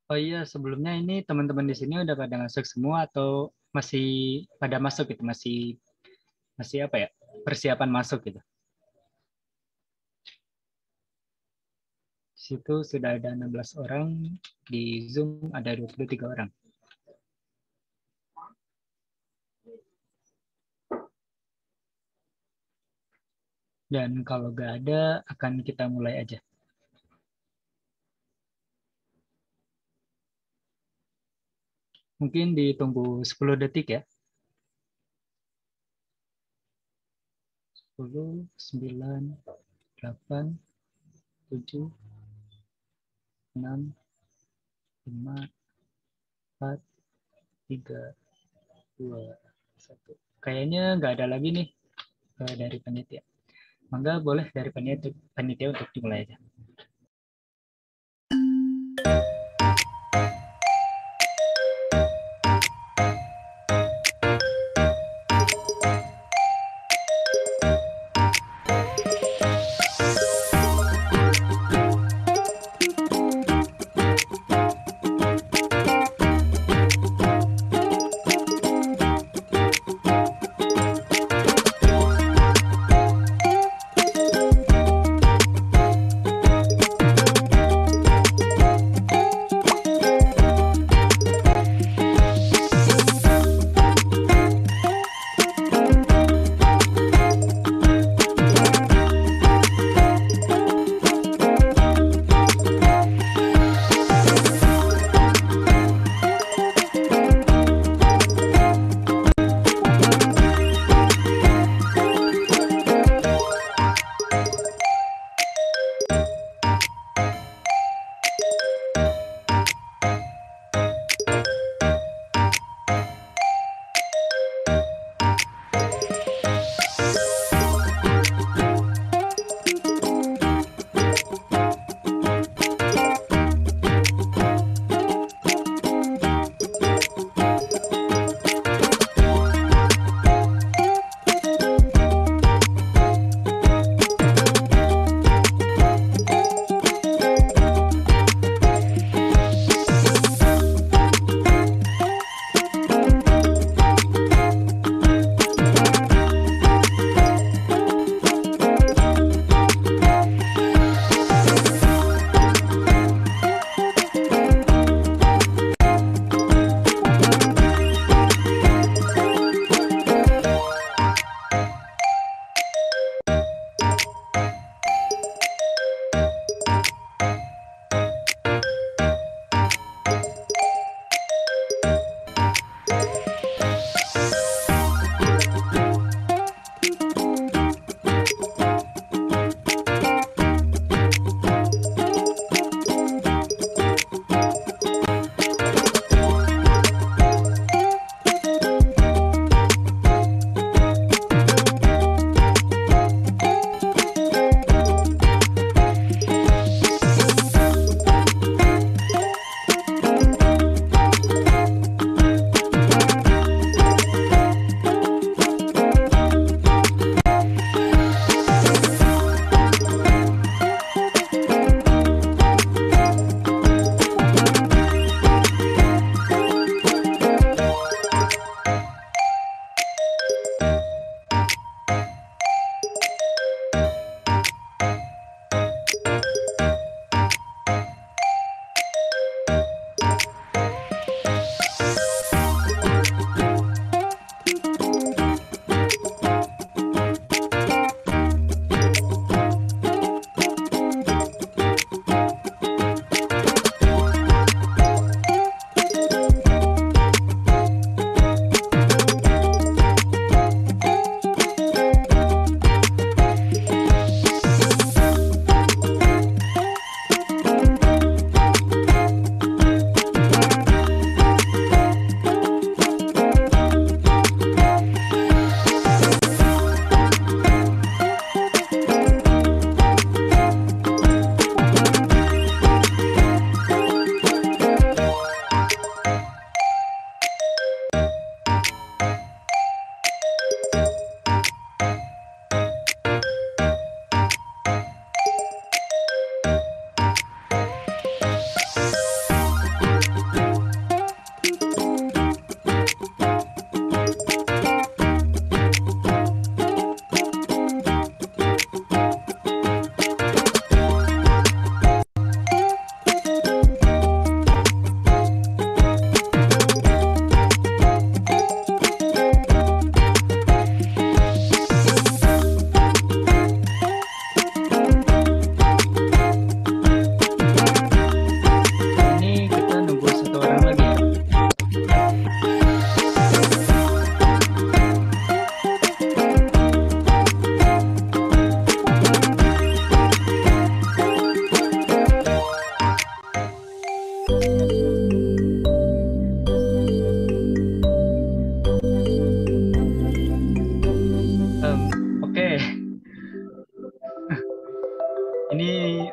Oh iya, sebelumnya ini teman-teman di sini udah pada masuk semua atau masih pada masuk gitu, masih apa ya, persiapan masuk gitu. Di situ sudah ada 16 orang, di Zoom ada 23 orang. Dan kalau nggak ada, akan kita mulai aja. Mungkin ditunggu 10 detik ya. 10, 9, 8, 7, 6, 5, 4, 3, 2, 1. Kayaknya nggak ada lagi nih dari panitia. Mangga boleh dari panitia untuk dimulai aja.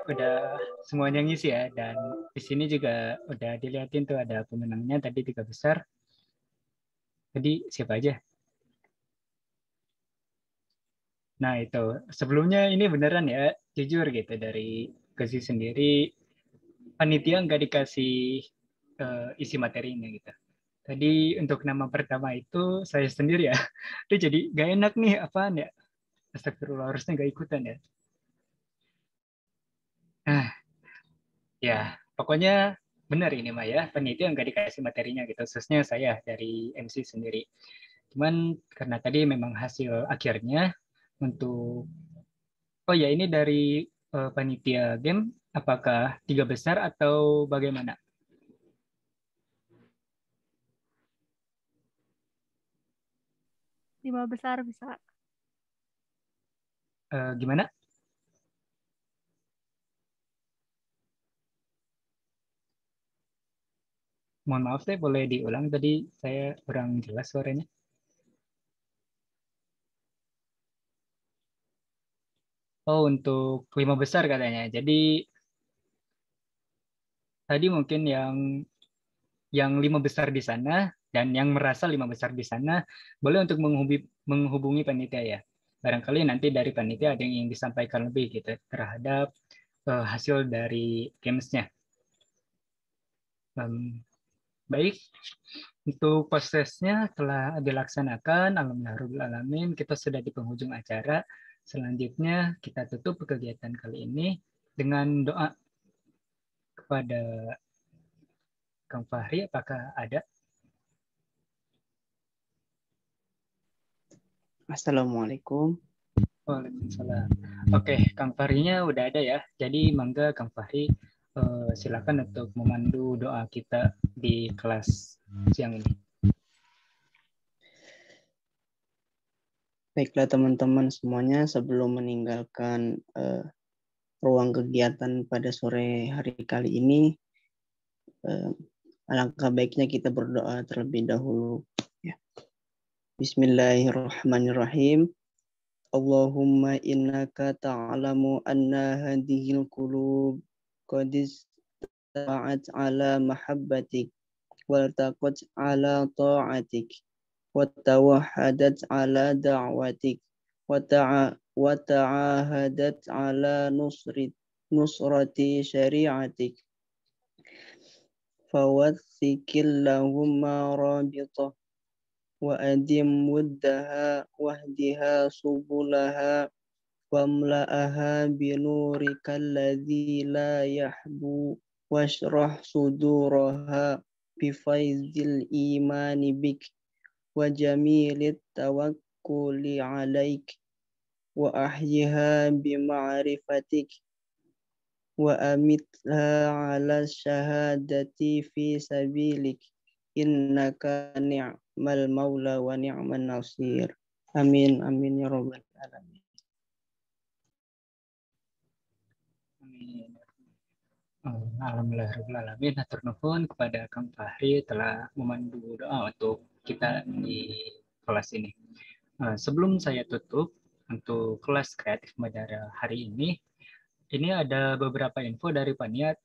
udah semuanya ngisi ya, dan di sini juga udah dilihatin tuh ada pemenangnya tadi 3 besar. Jadi siapa aja? Nah itu sebelumnya ini beneran ya, jujur gitu dari Gazi sendiri, panitia nggak dikasih isi materinya gitu. Tadi untuk nama pertama itu saya sendiri ya, itu jadi gak enak nih apaan ya, astagfirullah harusnya gak ikutan ya. Nah ya pokoknya benar ini Mah ya, panitia nggak dikasih materinya gitu, khususnya saya dari MC sendiri. Cuman karena tadi memang hasil akhirnya untuk, oh ya ini dari panitia game, apakah 3 besar atau bagaimana? 5 besar bisa. Gimana? Mohon maaf saya boleh diulang tadi, saya kurang jelas suaranya. Oh untuk 5 besar katanya. Jadi tadi mungkin yang 5 besar di sana dan yang merasa 5 besar di sana boleh untuk menghubungi panitia ya. Barangkali nanti dari panitia ada yang ingin disampaikan lebih gitu terhadap hasil dari gamesnya. Baik, untuk prosesnya telah dilaksanakan. Alhamdulillah, kita sudah di penghujung acara. Selanjutnya kita tutup kegiatan kali ini dengan doa kepada Kang Fahri. Apakah ada? Assalamualaikum. Waalaikumsalam. Oke, Kang Fahrinya udah ada ya. Jadi mangga Kang Fahri silakan untuk memandu doa kita di kelas siang ini. Baiklah teman-teman semuanya, sebelum meninggalkan ruang kegiatan pada sore hari kali ini, alangkah baiknya kita berdoa terlebih dahulu. Ya. Bismillahirrahmanirrahim. Allahumma innaka ta'lamu anna hadhil qulub qad ista'at ala mahabbatik wal taqat ala ta'atik wa tawahhadat ala da'watik wa ta'ahadat ala nusrati syari'atik fawatthikillahumma rabitah wa adim wuddaha wahdiha subulaha wamla'aha binurika alladhi la yahbu washrah suduraha bifaizil imani bik wa jamilit tawakkuli alaik wa ahyiha bima'rifatik wa amitha ala syahadati fi sabilik innaka ni'mal maula wa ni'man nasir. Amin amin ya rabbal alamin. Amin. Alhamdulillahirrahmanirrahim. Hatur nuhun kepada Kang Fahri telah memandu doa untuk kita di kelas ini. Sebelum saya tutup untuk kelas kreatif Madara hari ini ada beberapa info dari panitia.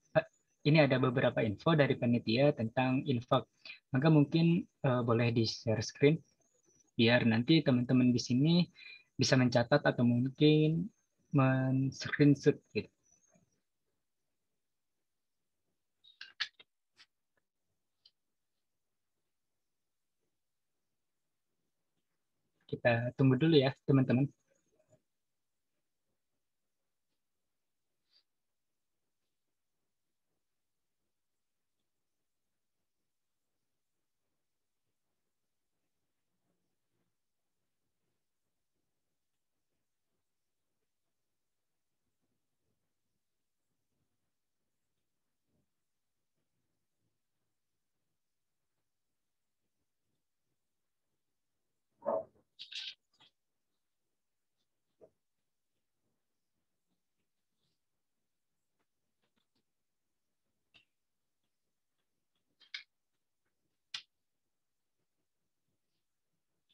Ini ada beberapa info dari panitia tentang infak. Maka mungkin boleh di-share screen biar nanti teman-teman di sini bisa mencatat atau mungkin men-screenshot gitu. Kita tunggu dulu ya, teman-teman.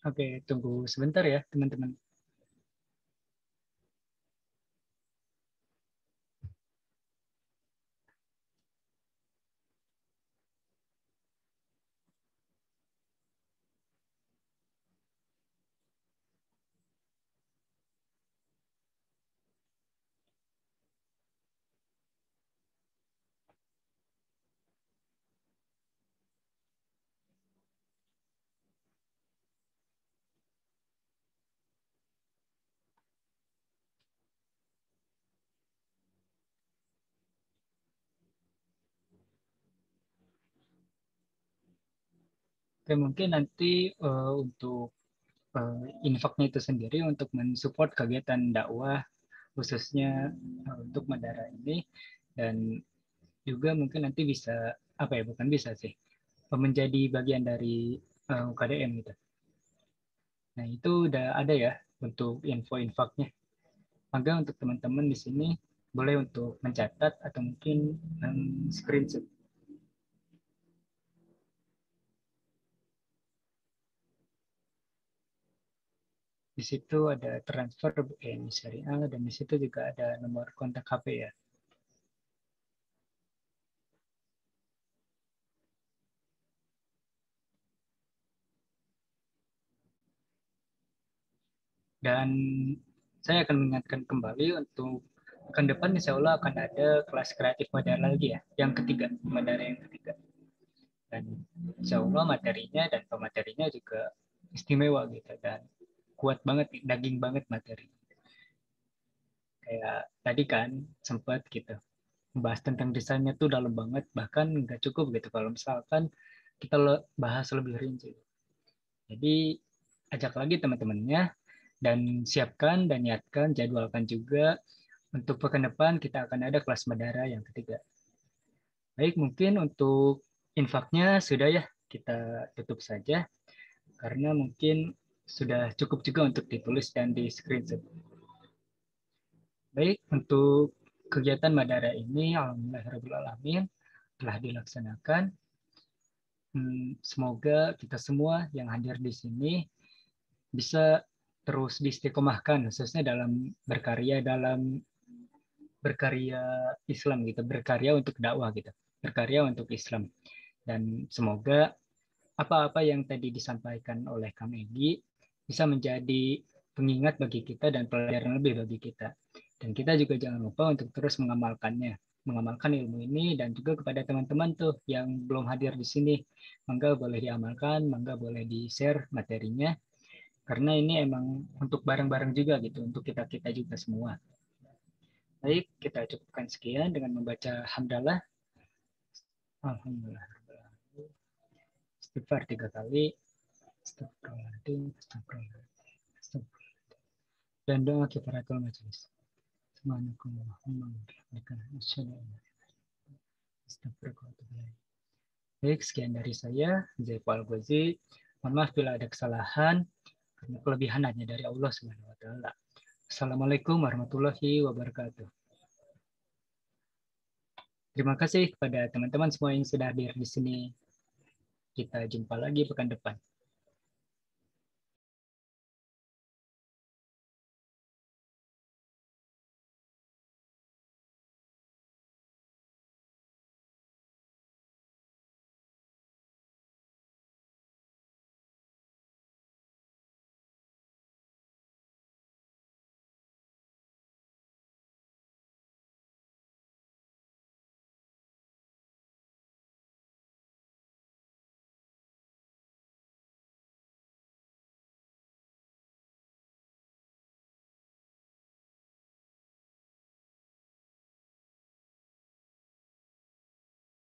Oke, tunggu sebentar ya, teman-teman. Oke, mungkin nanti untuk infaknya itu sendiri untuk mensupport kegiatan dakwah khususnya untuk Madara ini, dan juga mungkin nanti bisa apa ya, bukan bisa sih, menjadi bagian dari UKDM gitu. Nah, itu udah ada ya untuk info-infaknya. Maka untuk teman-teman di sini boleh untuk mencatat atau mungkin screenshot. Di situ ada transfer BNI Syariah dan di situ juga ada nomor kontak HP ya. Dan saya akan mengingatkan kembali untuk pekan depan insya Allah akan ada kelas kreatif Madara lagi ya, yang ketiga, Madara yang ketiga. Dan insya Allah materinya dan pematerinya juga istimewa gitu, dan kuat banget, daging banget materi. Kayak tadi kan sempat gitu membahas tentang desainnya tuh dalam banget, bahkan nggak cukup gitu kalau misalkan kita bahas lebih rinci. Jadi ajak lagi teman-temannya dan siapkan dan niatkan, jadwalkan juga untuk pekan depan kita akan ada kelas Madara yang ketiga. Baik, mungkin untuk infaknya sudah ya, kita tutup saja karena mungkin sudah cukup juga untuk ditulis dan di screenshot. Baik, untuk kegiatan Madara ini alhamdulillahirrahmanirrahim telah dilaksanakan. Semoga kita semua yang hadir di sini bisa terus diistiqomahkan, khususnya dalam berkarya Islam gitu, berkarya untuk dakwah gitu, berkarya untuk Islam. Dan semoga apa-apa yang tadi disampaikan oleh Kang Egi bisa menjadi pengingat bagi kita dan pelajaran lebih bagi kita. Dan kita juga jangan lupa untuk terus mengamalkan ilmu ini, dan juga kepada teman-teman tuh yang belum hadir di sini, mangga boleh diamalkan, mangga boleh di-share materinya, karena ini emang untuk bareng-bareng juga gitu, untuk kita-kita juga semua. Baik, kita cukupkan sekian dengan membaca hamdalah. Alhamdulillah. Istighfar 3 kali. Astagfirullahaladzim, astagfirullahaladzim. Dan doa kifaratul majelis. Baik, sekian dari saya, Zaifal Ghazi. Mohon maaf bila ada kesalahan, karena kelebihan hanya dari Allah Subhanahu wa Ta'ala. Assalamualaikum warahmatullahi wabarakatuh. Terima kasih kepada teman-teman semua yang sudah hadir di sini. Kita jumpa lagi pekan depan.